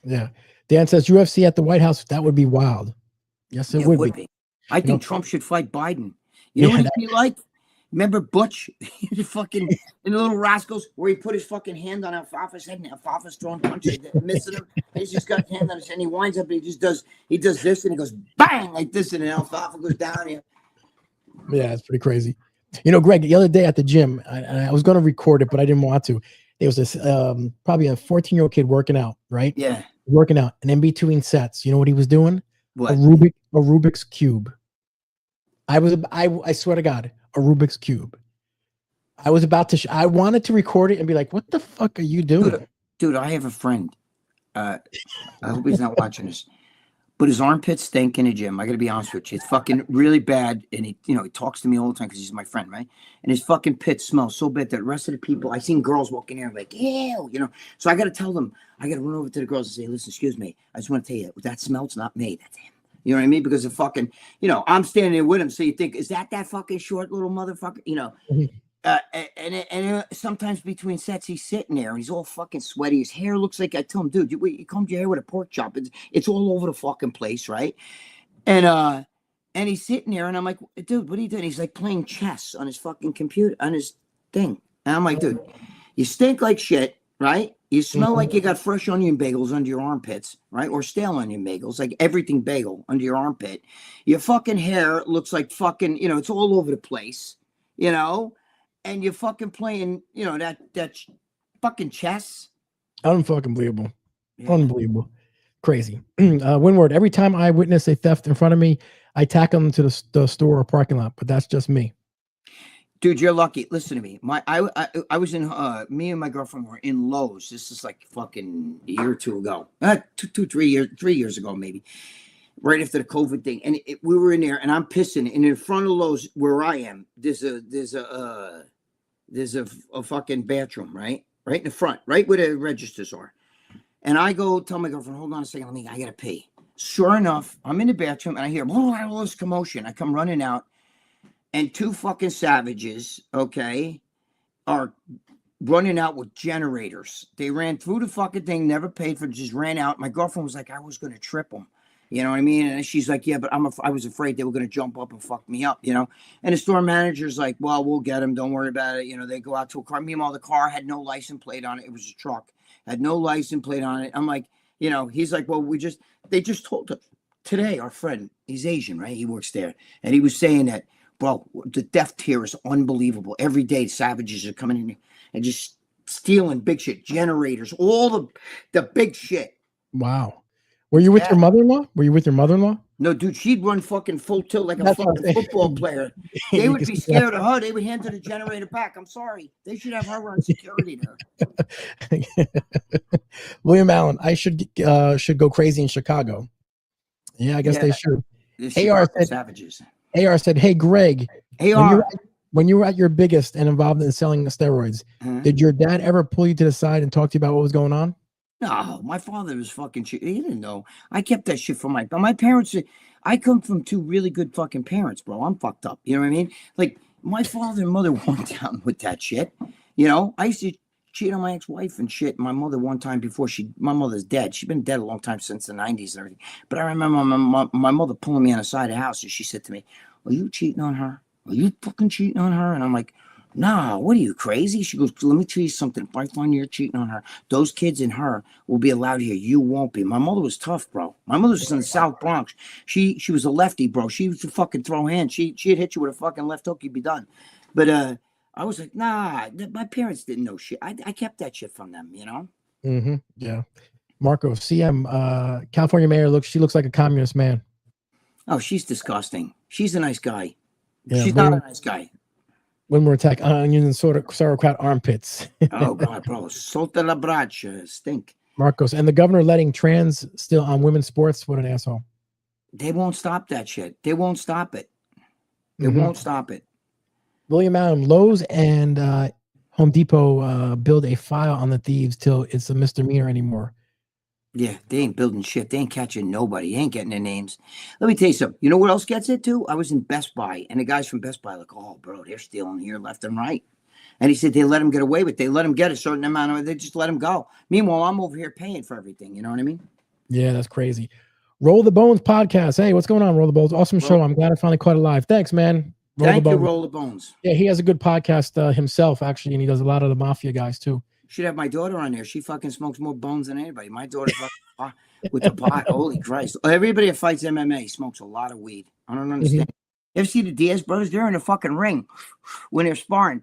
C: Yeah. Dan says UFC at the White House. That would be wild. Yes, it would be.
D: I think Trump should fight Biden. You know what he'd be like? Remember Butch? Fucking in the Little Rascals, where he put his fucking hand on Alfalfa's head and Alfalfa's throwing punches, missing him. He's just got his hand on his head and he winds up and he does this and he goes bang like this and then Alfalfa goes down here.
C: Yeah, it's pretty crazy. Greg, the other day at the gym, I was going to record it, but I didn't want to. There was this probably a 14-year-old kid working out, right?
D: Yeah.
C: Working out. And in between sets, you know what he was doing?
D: What?
C: A Rubik's Cube. I swear to God, a Rubik's Cube. I was about to I wanted to record it and be like, what the fuck are you doing?
D: Dude, I have a friend. I hope he's not watching this. But his armpits stink in the gym. I got to be honest with you. It's fucking really bad. And he, he talks to me all the time because he's my friend, right? And his fucking pits smell so bad that the rest of the people, I seen girls walking in like, ew, So I got to tell them, I got to run over to the girls and say, listen, excuse me. I just want to tell you, that smell's not me. That's him. You know what I mean? Because of fucking, I'm standing there with him. So you think, is that fucking short little motherfucker? And sometimes between sets, he's sitting there and he's all fucking sweaty. His hair looks like, I tell him, dude, you combed your hair with a pork chop. It's all over the fucking place, right? And he's sitting there and I'm like, dude, what are you doing? He's like playing chess on his fucking computer, on his thing. And I'm like, dude, you stink like shit, right? You smell like you got fresh onion bagels under your armpits, right? Or stale onion bagels, like everything bagel under your armpit. Your fucking hair looks like fucking, it's all over the place, and you're fucking playing, that fucking chess.
C: Unfucking believable. Yeah. Unbelievable. Crazy. Winward, every time I witness a theft in front of me, I tackle them to the store or parking lot, but that's just me.
D: Dude, you're lucky. Listen to me. I was in, me and my girlfriend were in Lowe's. This is like fucking a year or two ago. 3 years ago, maybe. Right after the COVID thing. And we were in there and I'm pissing. And in front of Lowe's where I am, there's a fucking bathroom, right? Right in the front, right where the registers are. And I go tell my girlfriend, hold on a second, I gotta pee. Sure enough, I'm in the bathroom and I hear all this commotion. I come running out and two fucking savages, okay, are running out with generators. They ran through the fucking thing, never paid for it, just ran out. My girlfriend was like, I was gonna trip them. You know what I mean? And she's like, yeah, but I was afraid they were going to jump up and fuck me up, And the store manager's like, well, we'll get them. Don't worry about it. They go out to a car. Meanwhile, the car had no license plate on it. It was a truck. Had no license plate on it. I'm like, he's like, well, they just told us today, our friend, he's Asian, right? He works there. And he was saying that, bro, the theft here is unbelievable. Every day, savages are coming in and just stealing big shit, generators, all the big shit.
C: Wow. Were you with your mother-in-law?
D: No, dude, she'd run fucking full tilt like a fucking football player. They would be scared of her. They would hand her the generator back. I'm sorry. They should have her run security there.
C: William Allen, I should go crazy in Chicago. Yeah, I guess they should. AR said, savages. AR said, hey, Greg, when you were at your biggest and involved in selling steroids, did your dad ever pull you to the side and talk to you about what was going on?
D: No, my father was fucking shit. He didn't know. I kept that shit from my parents. I come from two really good fucking parents, bro. I'm fucked up. You know what I mean? Like, my father and mother weren't down with that shit. I used to cheat on my ex-wife and shit. My mother one time before my mother's dead. She's been dead a long time, since the 90s and everything. But I remember my mother pulling me on the side of the house and she said to me, are you cheating on her? Are you fucking cheating on her? And I'm like, nah, what are you, crazy? She goes, let me tell you something. If I find you're cheating on her, those kids and her will be allowed here. You won't be. My mother was tough, bro. My mother was in the South Bronx. She was a lefty, bro. She used to fucking throw hands. She'd hit you with a fucking left hook, you'd be done. But I was like, nah, my parents didn't know shit. I kept that shit from them,
C: Mm-hmm. Yeah. Marco, CM, California mayor, she looks like a communist man.
D: Oh, she's disgusting. She's a nice guy.
C: Yeah,
D: she's not a nice guy.
C: When we're attacking onions and sauerkraut armpits.
D: Oh, God, bro. Solta la braccia. Stink.
C: Marcos. And the governor letting trans still on women's sports. What an asshole.
D: They won't stop that shit. They won't stop it. They won't stop it.
C: William Allen, Lowe's and Home Depot build a file on the thieves till it's a misdemeanor anymore.
D: Yeah, they ain't building shit. They ain't catching nobody. They ain't getting their names. Let me tell you something. You know what else gets it too? I was in Best Buy, and the guys from Best Buy like, oh, bro, they're stealing here left and right. And he said they let him get away with it. They let him get a certain amount of, they just let him go. Meanwhile, I'm over here paying for everything. You know what I mean?
C: Yeah, that's crazy. Roll the Bones podcast. Hey, what's going on, Roll the Bones? Awesome show. I'm glad I finally caught it live. Thanks, man.
D: Thank you, Roll the Bones.
C: Yeah, he has a good podcast himself, actually, and he does a lot of the mafia guys too.
D: Should have my daughter on there. She fucking smokes more bones than anybody. My daughter fucking with the pot. Holy Christ. Everybody that fights MMA smokes a lot of weed. I don't understand. You ever see the Diaz brothers? They're in a fucking ring when they're sparring.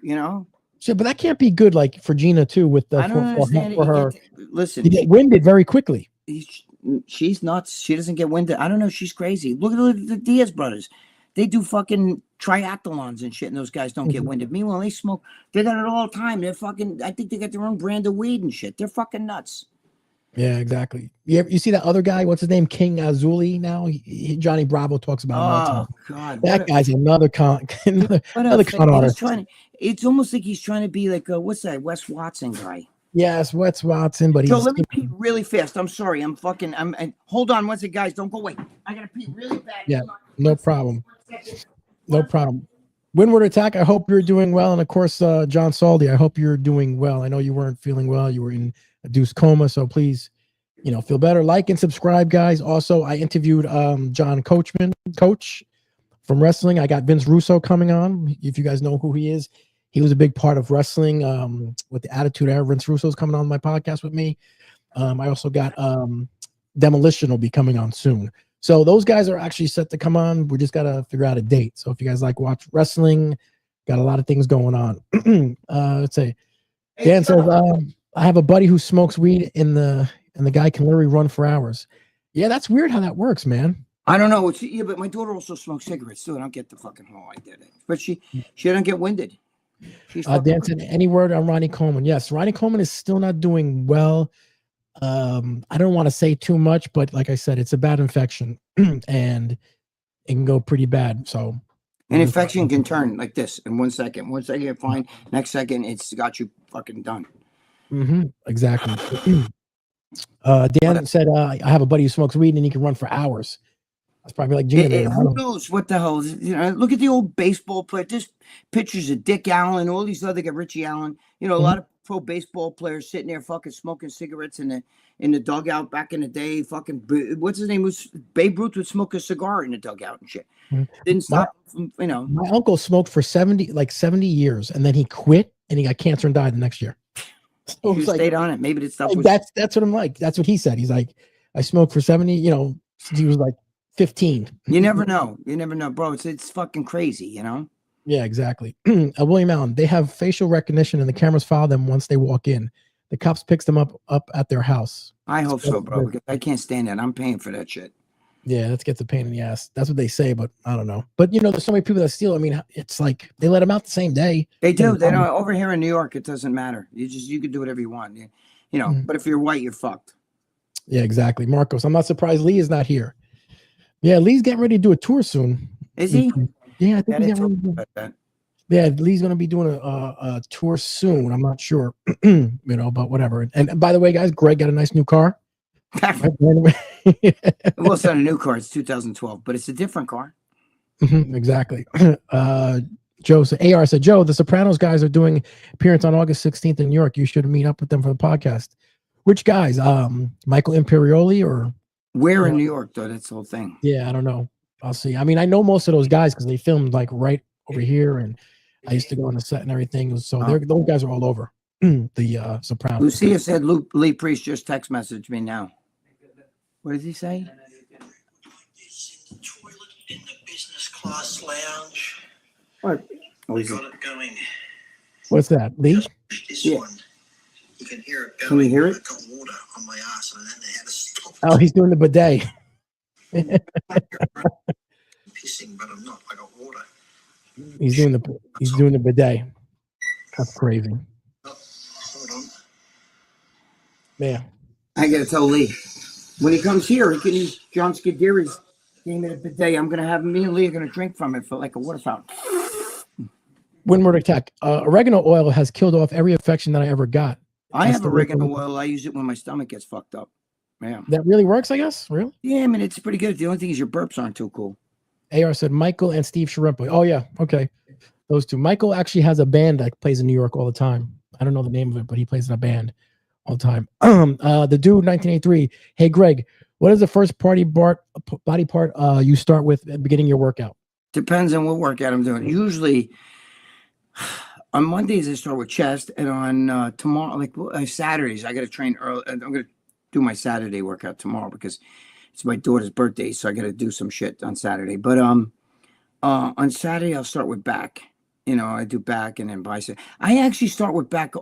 C: Shit, but that can't be good, like for Gina too, with the
D: I don't understand
C: for her.
D: Listen.
C: You get winded very quickly.
D: She's nuts. She doesn't get winded. I don't know. She's crazy. Look at the Diaz brothers. They do fucking triathlons and shit, and those guys don't get winded. Meanwhile, they smoke. They got it all the time. They're fucking, I think they got their own brand of weed and shit. They're fucking nuts.
C: Yeah, exactly. You see that other guy? What's his name? King Azuli. Now Johnny Bravo talks about him all the
D: Oh
C: time.
D: God,
C: That guy's another
D: what a
C: another con
D: he's
C: artist.
D: trying. It's almost like he's trying to be like what's that Wes Watson guy?
C: Yes, Wes Watson, but
D: So
C: he's
D: let me pee really fast. I'm sorry. I'm hold on one second, guys. Don't go away. I gotta pee really bad.
C: yeah,
D: Hold on.
C: no problem. No problem. Windward Attack, I hope you're doing well. And of course, John Saldi, I hope you're doing well. I know you weren't feeling well. You were in a induced coma. So please, feel better. Like and subscribe, guys. Also, I interviewed John Coachman, coach from wrestling. I got Vince Russo coming on. If you guys know who he is, he was a big part of wrestling with the Attitude Era. Vince Russo's coming on my podcast with me. I also got Demolition will be coming on soon. So those guys are actually set to come on. We just got to figure out a date. So if you guys like watch wrestling, got a lot of things going on. Let's say Dan says, I have a buddy who smokes weed and the guy can literally run for hours. Yeah, that's weird how that works, man.
D: I don't know. But my daughter also smokes cigarettes too. I don't get the fucking how I did it. But she don't get winded.
C: Dan said, any word on Ronnie Coleman? Yes, Ronnie Coleman is still not doing well. I don't want to say too much, but like I said, it's a bad infection and it can go pretty bad. So
D: an infection can turn like this in 1 second. 1 second you're fine. Next second it's got you fucking done.
C: Exactly. Dan said, I have a buddy who smokes weed and he can run for hours. That's probably like Gina.
D: Who knows what the hell? Look at the old baseball player. Just pictures of Dick Allen, all these other guys, Richie Allen. A lot of pro baseball players sitting there fucking smoking cigarettes in the dugout back in the day. Fucking what's his name? Was Babe Ruth would smoke a cigar in the dugout and shit. Didn't stop.
C: My uncle smoked for 70 years, and then he quit and he got cancer and died the next year.
D: So he stayed on it. Maybe the stuff was.
C: That's what I'm like. That's what he said. He's like, I smoked for 70. Since he was like 15.
D: You never know. You never know, bro. It's fucking crazy,
C: Yeah, exactly. William Allen, they have facial recognition and the cameras follow them once they walk in. The cops picks them up at their house.
D: I hope so, bro, because I can't stand that. I'm paying for that shit.
C: Yeah, that gets a pain in the ass. That's what they say, but I don't know. But there's so many people that steal. I mean, it's like they let them out the same day.
D: They do. They don't. Over here in New York, it doesn't matter. You can do whatever you want. But if you're white, you're fucked.
C: Yeah, exactly. Marcos, I'm not surprised Lee is not here. Yeah, Lee's getting ready to do a tour soon.
D: Is he?
C: Yeah, I think he's getting ready to do that. Yeah, Lee's going to be doing a tour soon. I'm not sure, but whatever. And by the way, guys, Greg got a nice new car.
D: Well, it's not a new car. It's 2012, but it's a different car.
C: Exactly. AR said, Joe, the Sopranos guys are doing appearance on August 16th in New York. You should meet up with them for the podcast. Which guys? Michael Imperioli or?
D: Where in New York, though? That's the whole thing.
C: Yeah, I don't know. I'll see. I mean, I know most of those guys because they filmed like right over here, and I used to go on the set and everything. So those guys are all over the Sopranos.
D: Lucia said Lee Priest just text messaged me now. What does he say?
E: Toilet in the business class lounge.
D: What?
E: We got it going.
C: What's that, Lee?
E: This one. You can hear it going.
D: Can you hear it?
E: I got water on my ass and I don't know how to stop it.
C: Oh, he's doing the bidet.
E: Pissing, but I'm not. I got water.
C: He's doing the bidet. That's crazy.
E: Oh, hold on.
C: Yeah.
D: I gotta tell Lee. When he comes here, he can use John Scuderi's game of the bidet. I'm gonna have me and Lee are gonna drink from it for like a water fountain.
C: Windward Attack. Oregano oil has killed off every infection that I ever got.
D: I have oregano oil. I use it when my stomach gets fucked up. Yeah.
C: That really works, I guess? Really?
D: Yeah, I mean, it's pretty good. The only thing is your burps aren't too cool.
C: AR said Michael and Steve Sharimpa. Oh, yeah. Okay. Those two. Michael actually has a band that plays in New York all the time. I don't know the name of it, but he plays in a band all the time. The dude, 1983. Hey, Greg, what is the first body part you start with at beginning your workout?
D: Depends on what workout I'm doing. Usually on Mondays, I start with chest, and on tomorrow, Saturdays, I got to train early. I'm going to do my Saturday workout tomorrow because it's my daughter's birthday, so I got to do some shit on Saturday. But on Saturday, I'll start with back. I do back and then bicep. I actually start with back.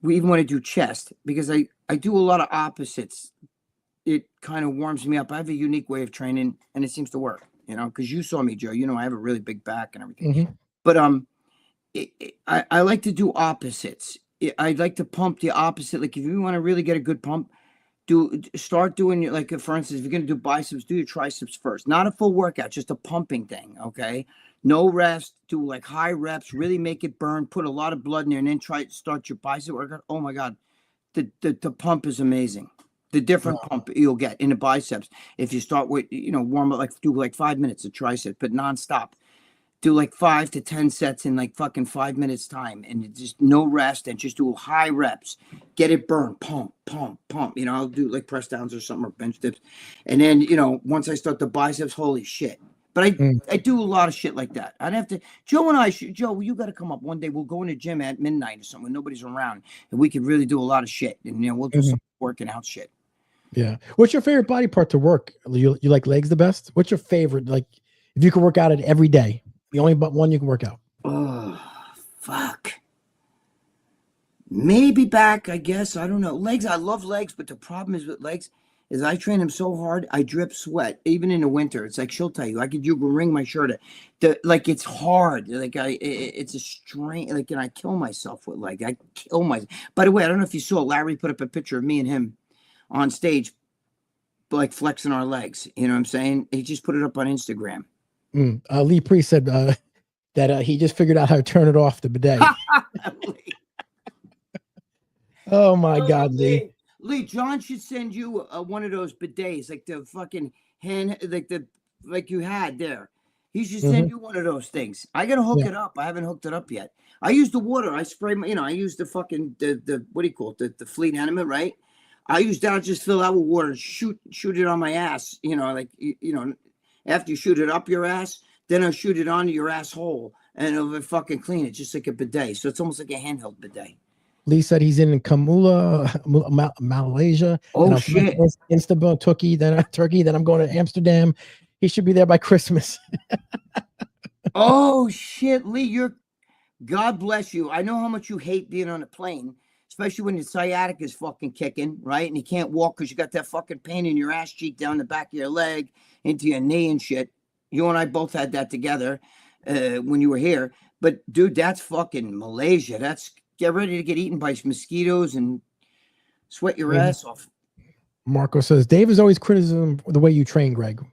D: We even want to do chest because I do a lot of opposites. It kind of warms me up. I have a unique way of training, and it seems to work. Because you saw me, Joe. I have a really big back and everything.
C: Mm-hmm.
D: But I like to do opposites. I like to pump the opposite. Like if you want to really get a good pump, start doing your, like, for instance, if you're gonna do biceps, do your triceps first. Not a full workout, just a pumping thing. Okay, no rest. Do like high reps. Really make it burn. Put a lot of blood in there, and then try to start your bicep workout. Oh my God, the pump is amazing. The different pump you'll get in the biceps if you start with, warm up, like do like 5 minutes of tricep, but nonstop. Do like 5 to 10 sets in like fucking 5 minutes time, and just no rest, and just do high reps. Get it burned. Pump, pump, pump. I'll do like press downs or something, or bench dips. And then, once I start the biceps, holy shit. But I do a lot of shit like that. I'd have to, Joe and I, Joe, you got to come up one day. We'll go in the gym at midnight or something when nobody's around, and we could really do a lot of shit. And, we'll do some working out shit.
C: Yeah. What's your favorite body part to work? You like legs the best? What's your favorite? Like, if you could work out it every day, the only but one you can work out.
D: Oh, fuck. Maybe back, I guess. I don't know. Legs, I love legs, but the problem is with legs is I train them so hard, I drip sweat, even in the winter. It's like, she'll tell you, you can wring my shirt. Like, it's hard. Like, it's a strain. Like, and I kill myself with leg. I kill myself. By the way, I don't know if you saw, Larry put up a picture of me and him on stage, like flexing our legs. You know what I'm saying? He just put it up on Instagram.
C: Lee Priest said that he just figured out how to turn it off, the bidet. Oh my God, Lee.
D: Lee, John should send you one of those bidets, like the fucking hand, like you had there. He should send you one of those things. I gotta hook it up. I haven't hooked it up yet. I use the water. I spray my, I use the fucking the what do you call it? The Fleet Animate, right? I use that. I just fill that with water, shoot it on my ass. After you shoot it up your ass, then I'll shoot it onto your asshole, and it'll fucking clean it, just like a bidet. So it's almost like a handheld bidet.
C: Lee said he's in Kamula, Malaysia.
D: Oh shit!
C: Istanbul, Turkey. Then I'm going to Amsterdam. He should be there by Christmas.
D: Oh shit, Lee! God bless you. I know how much you hate being on a plane, especially when your sciatica is fucking kicking, right? And you can't walk because you got that fucking pain in your ass cheek down the back of your leg into your knee and shit. You and I both had that together when you were here. But dude, that's fucking Malaysia. That's get ready to get eaten by mosquitoes and sweat your ass off.
C: Marco says Dave is always criticism the way you train, Greg.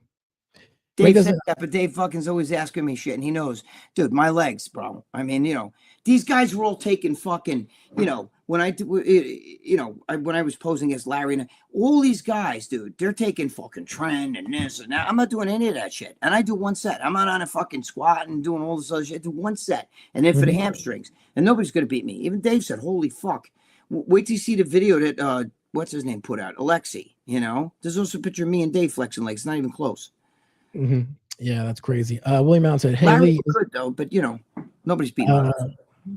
D: Dave said that, but Dave fucking's always asking me shit, and he knows, dude, my legs, bro. I mean, these guys were all taking fucking, when I was posing as Larry, and all these guys, dude, they're taking fucking trend and this and that. I'm not doing any of that shit, and I do one set. I'm not on a fucking squat and doing all this other shit. I do one set, and then for the hamstrings, and nobody's gonna beat me. Even Dave said, "Holy fuck!" Wait till you see the video that what's his name put out, Alexi. There's also a picture of me and Dave flexing legs. It's not even close.
C: Yeah, that's crazy. William Allen said, "Hey
D: Larry
C: Lee,
D: good though, but nobody's beating him."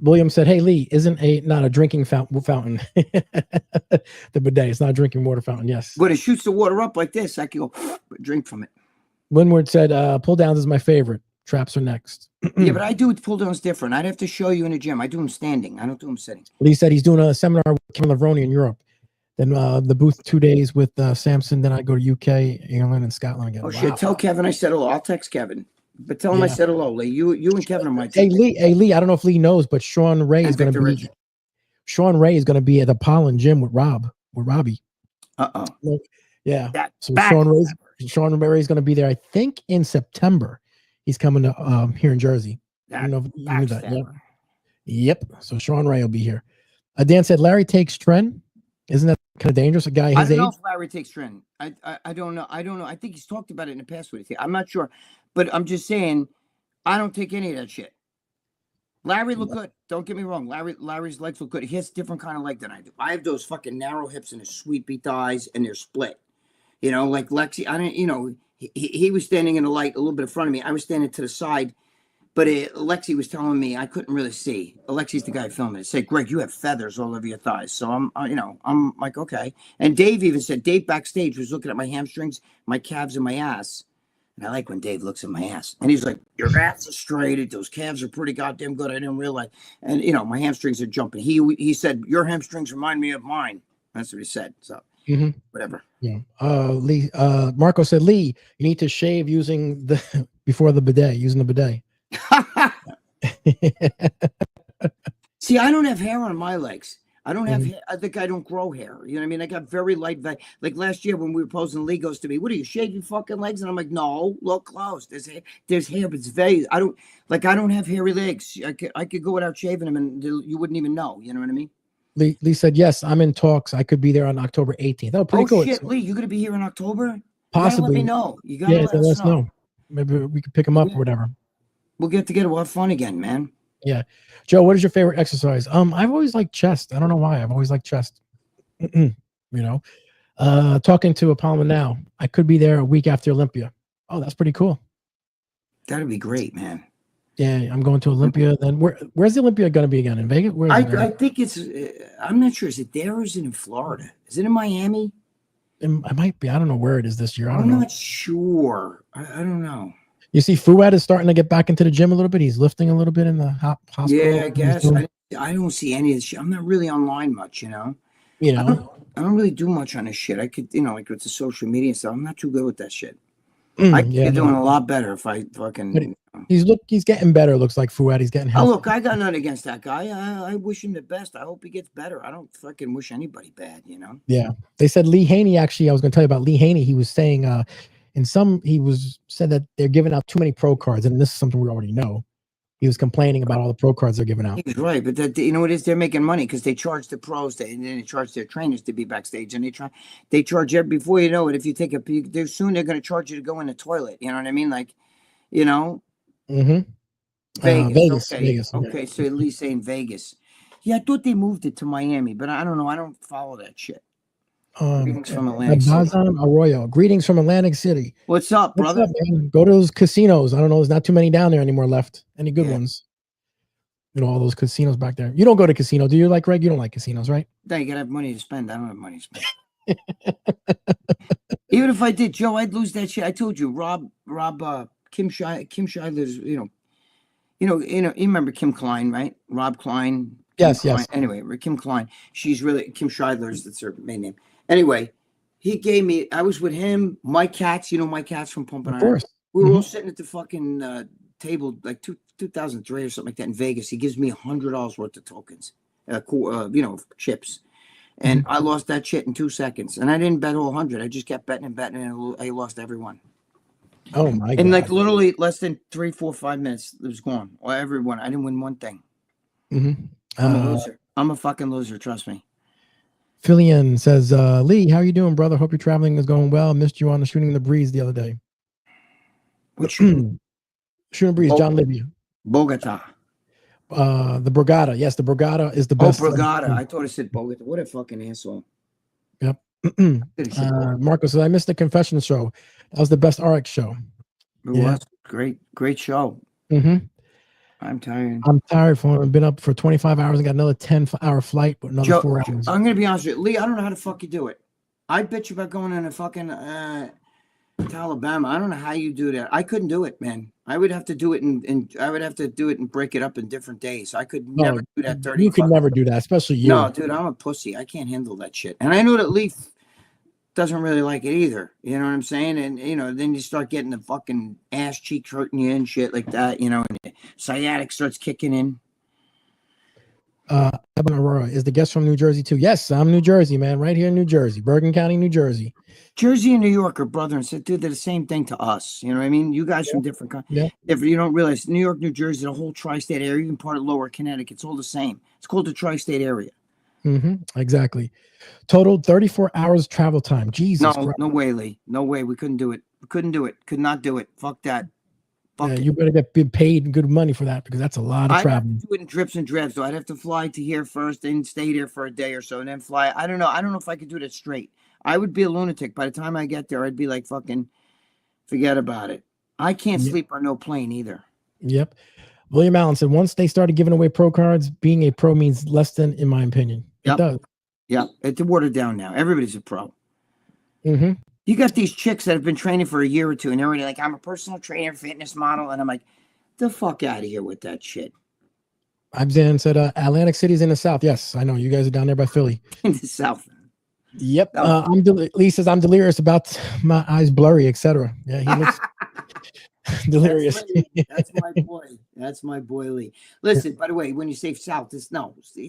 C: William said, "Hey Lee, isn't not a drinking fountain? The bidet, it's not a drinking water fountain." Yes,
D: when it shoots the water up like this, I can go drink from it.
C: Winward said, "Pull downs is my favorite. Traps are next."
D: Yeah, but I do pull downs different. I'd have to show you in the gym. I do them standing. I don't do them sitting.
C: Lee said he's doing a seminar with Kevin Lavroni in Europe. Then the booth 2 days with Samson. Then I go to UK, England, and Scotland again.
D: Oh shit! Tell Kevin I said hello. I'll text Kevin, but tell him I said hello. Lee, you and Kevin are my team.
C: Hey Lee. I don't know if Lee knows, but Sean Ray is going to be. Sean Ray is going to be at the Pollen Gym with Robbie. Yeah. So Sean Ray is going to be there. I think in September. He's coming to here in Jersey. I don't know if you knew that. Yep. So Sean Ray will be here. Dan said Larry takes trend. Isn't that kind of dangerous? A guy his age?
D: I don't know if Larry takes trend. I don't know. I don't know. I think he's talked about it in the past with you. I'm not sure, but I'm just saying, I don't take any of that shit. Larry look good. Don't get me wrong. Larry's legs look good. He has a different kind of leg than I do. I have those fucking narrow hips and his sweet beat thighs, and they're split. Like Lexi. I don't. He was standing in the light a little bit in front of me. I was standing to the side. But Alexi was telling me I couldn't really see. Alexi's the guy filming it. Say, Greg, you have feathers all over your thighs. So I'm like, okay. And Dave even said, Dave backstage was looking at my hamstrings, my calves, and my ass. And I like when Dave looks at my ass. And he's like, your ass is straight. Those calves are pretty goddamn good. I didn't realize. And, my hamstrings are jumping. He said, your hamstrings remind me of mine. That's what he said. So whatever.
C: Yeah. Lee. Marco said, Lee, you need to shave using using the bidet.
D: See, I don't have hair on my legs. I don't have hair. I think I don't grow hair. You know what I mean? I got very light. Like last year when we were posing, Lee goes to me, "What are you, shave your fucking legs?" And I'm like, "No, look close. There's hair, but it's very. I don't have hairy legs. I could go without shaving them, and you wouldn't even know. You know what I mean?"
C: Lee said, "Yes, I'm in talks. I could be there on October 18th." Oh, pretty cool.
D: Shit, Lee, you gonna be here in October?
C: Possibly.
D: You gotta let me know. You gotta let us know.
C: Maybe we could pick him up or whatever.
D: We'll get together. We'll have fun again, man.
C: Yeah. Joe, what is your favorite exercise? I've always liked chest. I don't know why. I've always liked chest. You know, talking to Apollo now. I could be there a week after Olympia. Oh, that's pretty cool.
D: That'd be great, man.
C: Yeah, I'm going to Olympia. Then where's the Olympia going to be again? In Vegas?
D: I think it's. I'm not sure. Is it there or is it in Florida? Is it in Miami?
C: It might be. I don't know where it is this year. I'm
D: not sure. I don't know.
C: You see, Fuad is starting to get back into the gym a little bit. He's lifting a little bit in the hospital.
D: Yeah, I guess. I don't see any of this shit. I'm not really online much, you know. I don't really do much on this shit. I could, like with the social media stuff. I'm not too good with that shit. I could be doing a lot better if I fucking.
C: He's getting better. Looks like Fuad. He's getting healthy.
D: Oh, look, I got nothing against that guy. I wish him the best. I hope he gets better. I don't fucking wish anybody bad, you know.
C: Yeah, they said Lee Haney. Actually, I was going to tell you about Lee Haney. He was saying, said that they're giving out too many pro cards, and this is something we already know. He was complaining about all the pro cards they're giving out.
D: He's right, but that, you know what it is? They're making money because they charge the pros, and then they charge their trainers to be backstage, and they charge before you know it. If you take a peek, they're going to charge you to go in the toilet. You know what I mean? Like, you know. Vegas. Okay, so at least saying Vegas. Yeah, I thought they moved it to Miami, but I don't know. I don't follow that shit. Greetings from Atlantic City.
C: Arroyo. Greetings from Atlantic City.
D: What's up, brother?
C: What's up, man? Go to those casinos. I don't know. There's not too many down there anymore left. Any good ones? All those casinos back there. You don't go to casino, do you? Like Greg? You don't like casinos, right?
D: No, you gotta have money to spend. I don't have money to spend. Even if I did, Joe, I'd lose that shit. I told you, Kim Scheidler's. You remember Kim Klein, right? Rob Klein.
C: Yes.
D: Anyway, Kim Klein. She's really Kim Scheidler's. That's her main name. Anyway, he gave me. I was with him, Mike Katz. You know Mike Katz from Pumping Iron. Of course. We were all sitting at the fucking table, like 2003 or something like that in Vegas. He gives me $100 worth of tokens, chips, and I lost that shit in 2 seconds. And I didn't bet all 100. I just kept betting, and I lost every one.
C: Oh my god!
D: And like literally less than 3, 4, 5 minutes, it was gone. Or everyone. I didn't win one thing. I'm a loser. I'm a fucking loser. Trust me.
C: Fillion says, Lee, how you doing, brother? Hope your traveling is going well. Missed you on the Shooting the Breeze the other day.
D: Which
C: Shooting the Breeze, John Libya.
D: Bogota.
C: The Borgata. Yes, the Borgata is the best.
D: Oh, Borgata. I thought it said Bogota. What a fucking asshole.
C: Yep. Marco says, I missed the confession show. That was the best RX show.
D: It was. Great show. I'm tired.
C: I've been up for 25 hours and got another 10-hour flight, but another 4 hours.
D: I'm going to be honest with you. Lee, I don't know how the fuck you do it. I bet you about going in a fucking to Alabama. I don't know how you do that. I couldn't do it, man. I would have to do it and break it up in different days. I could never do that 30.
C: You could never do that, especially you.
D: No, dude, I'm a pussy. I can't handle that shit. And I know that Lee doesn't really like it either. You know what I'm saying? And then you start getting the fucking ass cheeks hurting you and shit like that, and the sciatic starts kicking in.
C: Evan Aurora is the guest from New Jersey too. Yes, I'm New Jersey, man, right here in New Jersey, Bergen County, New Jersey.
D: Jersey and New York are brother and sister. Dude, they're the same thing to us. You know what I mean? You guys from different countries. Yeah. If you don't realize, New York, New Jersey, the whole tri-state area, even part of Lower Connecticut, it's all the same. It's called the tri-state area.
C: Exactly. Total 34 hours travel time. Jesus.
D: No way, Lee. No way. We couldn't do it. Could not do it. Fuck that.
C: You better get paid good money for that, because that's a lot of travel.
D: I'd do it in drips and drabs. So I'd have to fly to here first, then stay there for a day or so, and then fly. I don't know if I could do that straight. I would be a lunatic. By the time I get there, I'd be like, fucking forget about it. I can't sleep on no plane either.
C: Yep. William Allen said, once they started giving away pro cards, being a pro means less than, in my opinion. It does.
D: Yeah, it's watered down now. Everybody's a pro. You got these chicks that have been training for a year or two, and they're already like, I'm a personal trainer, fitness model. And I'm like, the fuck out of here with that shit.
C: Ibzan said, Atlantic City's in the South. Yes, I know. You guys are down there by Philly.
D: In the South.
C: Yep. Lee says, I'm delirious about my eyes blurry, etc. Yeah, he looks. Delirious.
D: That's Lee. That's my boy. That's my boy Lee. Listen, by the way, when you say South, it's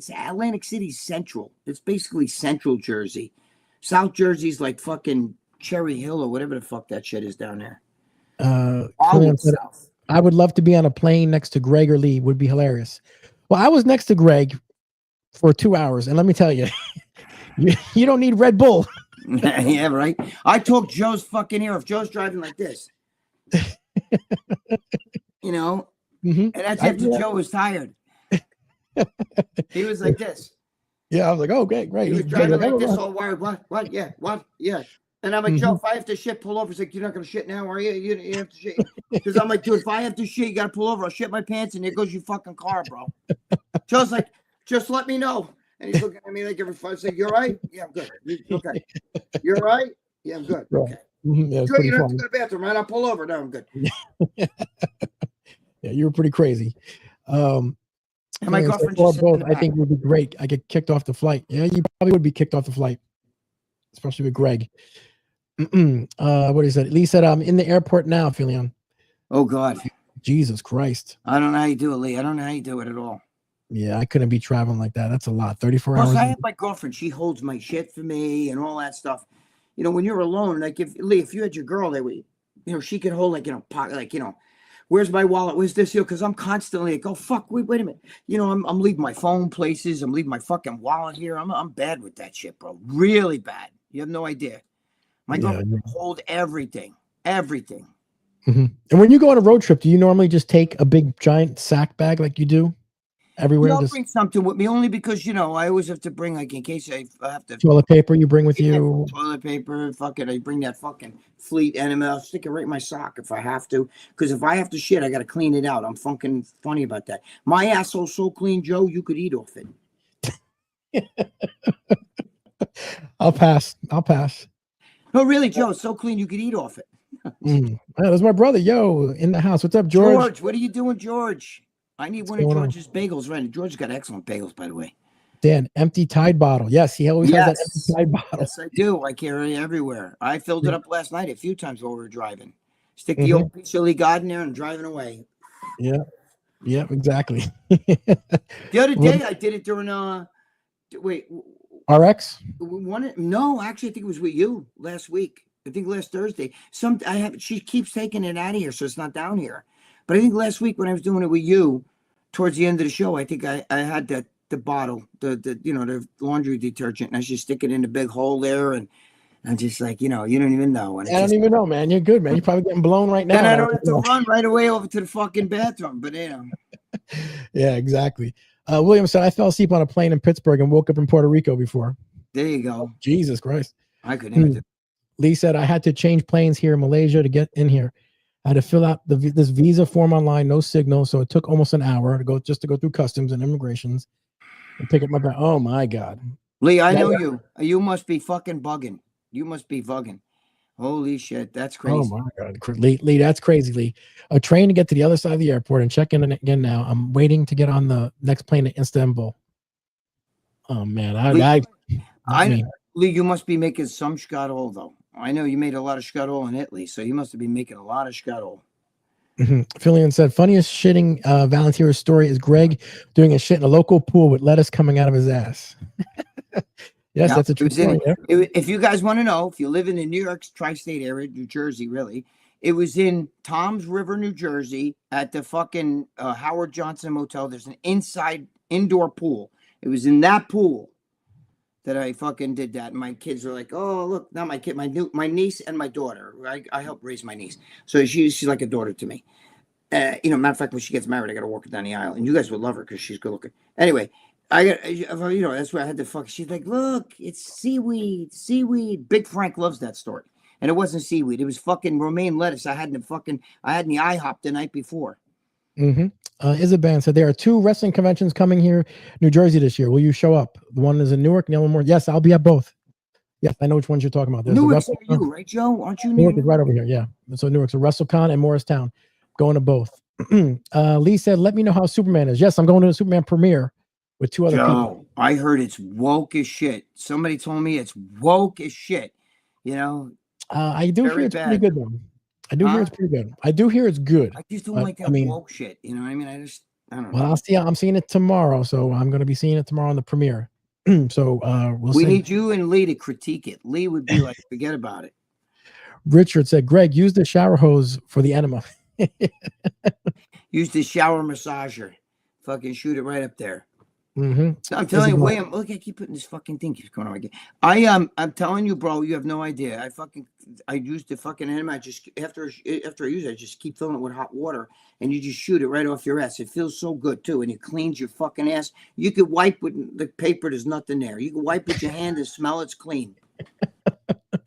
D: Atlantic City Central. It's basically Central Jersey. South Jersey's like fucking Cherry Hill or whatever the fuck that shit is down there. All South.
C: I would love to be on a plane next to Greg or Lee. Would be hilarious. Well, I was next to Greg for 2 hours, and let me tell you, you don't need Red Bull.
D: Yeah, right. I talk Joe's fucking ear. If Joe's driving like this, you know, and that's after Joe was tired. He was like this.
C: Yeah, I was like, oh, great.
D: He was driving like this all wired. What? Yeah, what? Yeah. And I'm like, Joe, if I have to shit, pull over. He's like, you're not going to shit now, are you? You have to shit. Because I'm like, dude, if I have to shit, you got to pull over. I'll shit my pants, and there goes your fucking car, bro. Joe's like, just let me know. And he's looking at me like every 5 seconds. You're right? Yeah, I'm good. Okay. You're right? Yeah, I'm good. Okay.
C: Yeah,
D: good, you don't have to go to the bathroom, right? I'll pull over. No, I'm good.
C: Yeah, you were pretty crazy.
D: And my girlfriend
C: both, I think would be great. I get kicked off the flight. Yeah, you probably would be kicked off the flight, especially with Greg. What he said? Lee said, I'm in the airport now, Filion.
D: Oh, God.
C: Jesus Christ.
D: I don't know how you do it, Lee. I don't know how you do it at all.
C: Yeah, I couldn't be traveling like that. That's a lot. 34 hours.
D: I have my girlfriend. She holds my shit for me and all that stuff. You know, when you're alone, like if you had your girl there, she could hold where's my wallet? Where's this? Because I'm constantly like, oh fuck, wait a minute. I'm leaving my phone places. I'm leaving my fucking wallet here. I'm bad with that shit, bro. Really bad. You have no idea. My girlfriend hold everything. Mm-hmm.
C: And when you go on a road trip, do you normally just take a big giant sack bag like you do everywhere?
D: I'll bring something with me only because I always have to bring in case I have to.
C: Toilet paper you bring with you.
D: Toilet paper, fuck it. I bring that fucking Fleet enema. I'll stick it right in my sock if I have to. Because if I have to shit, I got to clean it out. I'm fucking funny about that. My asshole's so clean, Joe, you could eat off it.
C: I'll pass.
D: No, really, Joe, it's so clean you could eat off it.
C: That's my brother. Yo, in the house. What's up, George?
D: George, what are you doing, George? I need one of George's bagels. Right, George's got excellent bagels, by the way.
C: Dan, empty Tide bottle. Yes, he always has that empty Tide bottle.
D: Yes, I do. I carry it everywhere. I filled it up last night a few times while we were driving. Stick the old piece of God in there and driving away.
C: Yeah, exactly.
D: The other day I did it during
C: RX?
D: No, actually I think it was with you last week. I think last Thursday. She keeps taking it out of here, so it's not down here. But I think last week when I was doing it with you, towards the end of the show, I think I had the bottle, the laundry detergent, and I just stick it in the big hole there, and I'm just like, you don't even know. And
C: I don't even know, man. You're good, man. You're probably getting blown right now.
D: And I don't have to run right away over to the fucking bathroom, but
C: Yeah, exactly. William said, I fell asleep on a plane in Pittsburgh and woke up in Puerto Rico before.
D: There you go.
C: Jesus Christ.
D: I could never do.
C: Lee said, I had to change planes here in Malaysia to get in here. I had to fill out this visa form online, no signal. So it took almost an hour to go through customs and immigrations and pick up my bag. Oh my God.
D: Lee, I know you. You must be fucking bugging. You must be bugging. Holy shit. That's crazy.
C: Oh my God. Lee, that's crazy, Lee. A train to get to the other side of the airport and check in again now. I'm waiting to get on the next plane to Istanbul. Oh man.
D: Lee, you must be making some shkadol though. I know you made a lot of shkadol in Italy, so you must have been making a lot of shkadol.
C: Filion said, funniest shitting Valentino's story is Greg doing a shit in a local pool with lettuce coming out of his ass. Yes, that's a true story.
D: If you guys want to know, if you live in the New York tri-state area, New Jersey, really, it was in Toms River, New Jersey, at the fucking Howard Johnson Motel. There's an indoor pool. It was in that pool that I fucking did that. And my kids were like, oh, look, not my kid, my niece and my daughter. I helped raise my niece. So she's like a daughter to me. Matter of fact, when she gets married, I got to walk her down the aisle. And you guys would love her because she's good looking. Anyway, that's where I had to fuck. She's like, look, it's seaweed. Big Frank loves that story. And it wasn't seaweed. It was fucking romaine lettuce. I had in the IHOP the night before.
C: Isaban said there are 2 wrestling conventions coming here, New Jersey this year. Will you show up? The one is in Newark, the other one more. Yes, I'll be at both. Yes, I know which ones you're talking about. There's
D: Newark's near you, right, Joe? Aren't you
C: Newark is right over here. Yeah. So Newark's a WrestleCon and Morristown. Going to both. Lee said, let me know how Superman is. Yes, I'm going to a Superman premiere with 2 other people.
D: I heard it's woke as shit. Somebody told me it's woke as shit.
C: I do hear it's pretty good though. I do hear it's pretty good. I do hear it's good.
D: I just don't like that woke shit. You know what I mean? I don't know.
C: Well, I'm seeing it tomorrow, so I'm going to be seeing it tomorrow on the premiere. So
D: we
C: see.
D: need you and Lee to critique it. Lee would be like, forget about it.
C: Richard said, Greg, use the shower hose for the enema.
D: Use the shower massager. Fucking shoot it right up there.
C: Mm-hmm.
D: I'm telling you, William, look, I keep putting this fucking thing keeps going on again. I'm telling you, bro, you have no idea. I used the fucking enema. I just after I use it, I just keep filling it with hot water, and you just shoot it right off your ass. It feels so good too, and it cleans your fucking ass. You could wipe with the paper. There's nothing there. You can wipe with your hand and smell it's clean.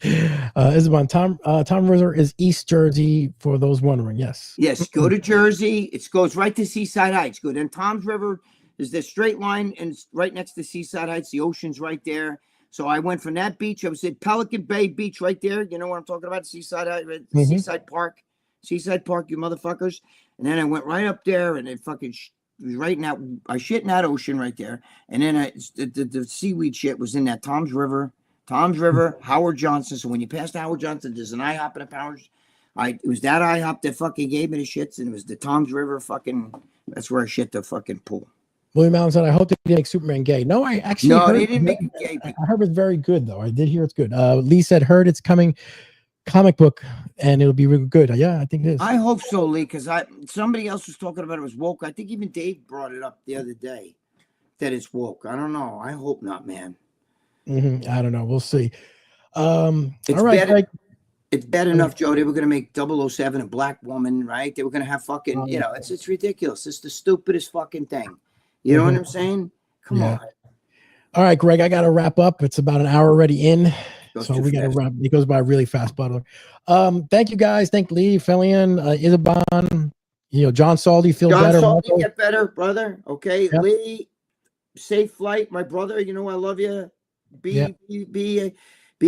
C: Isabel, Tom Rizzer is East Jersey for those wondering. Yes.
D: Go to Jersey. It goes right to Seaside Heights. Go then Tom's River. There's this straight line, and it's right next to Seaside Heights. The ocean's right there. So I went from that beach. I was at Pelican Bay Beach right there. You know what I'm talking about? Seaside Heights, Seaside Park. Seaside Park, you motherfuckers. And then I went right up there, and it fucking it was right now. I shit in that ocean right there. And then the seaweed shit was in that Tom's River, Howard Johnson. So when you pass Howard Johnson, there's an IHOP and a Powers. It was that IHOP that fucking gave me the shits, and it was the Tom's River fucking. That's where I shit the fucking pool.
C: William Allen said, I hope they didn't make Superman gay. No, I actually
D: they didn't make it gay.
C: I heard it's very good, though. I did hear it's good. Lee said, heard it's coming comic book, and it'll be really good. Yeah, I think it is.
D: I hope so, Lee, because somebody else was talking about it was woke. I think even Dave brought it up the other day that it's woke. I don't know. I hope not, man.
C: I don't know. We'll see.
D: It's
C: all right, Greg.
D: It's bad enough, Joe. They were going to make 007 a black woman, right? They were going to have fucking, it's ridiculous. It's the stupidest fucking thing. You know what I'm saying? Come on.
C: All right, Greg, I got to wrap up. It's about an hour already in. So we got to wrap. It goes by really fast, Butler. Thank you guys. Thank Lee, Felian, Isaban, John Saldy, feel better.
D: John Saldy, get better, brother. Okay. Yep. Lee, safe flight, my brother. You know I love you. Be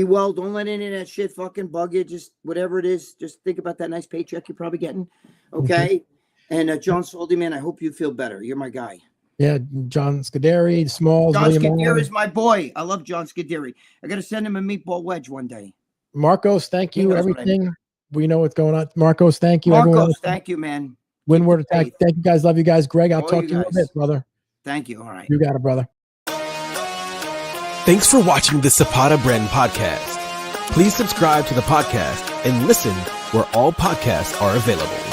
D: well. Don't let any of that shit fucking bug you. Just whatever it is, just think about that nice paycheck you're probably getting. Okay. And John Saldy, man, I hope you feel better. You're my guy.
C: Yeah, John Scuderi, Smalls.
D: John Scuderi is my boy. I love John Scuderi. I got to send him a meatball wedge one day.
C: Marcos, thank you. Everything. We know what's going on. Marcos, thank you.
D: Marcos, thank you, man.
C: Windward Attack. Thank you, guys. Love you guys. Greg, I'll talk to you in a bit, brother.
D: Thank you. All right.
C: You got it, brother.
A: Thanks for watching the Zapata Brand Podcast. Please subscribe to the podcast and listen where all podcasts are available.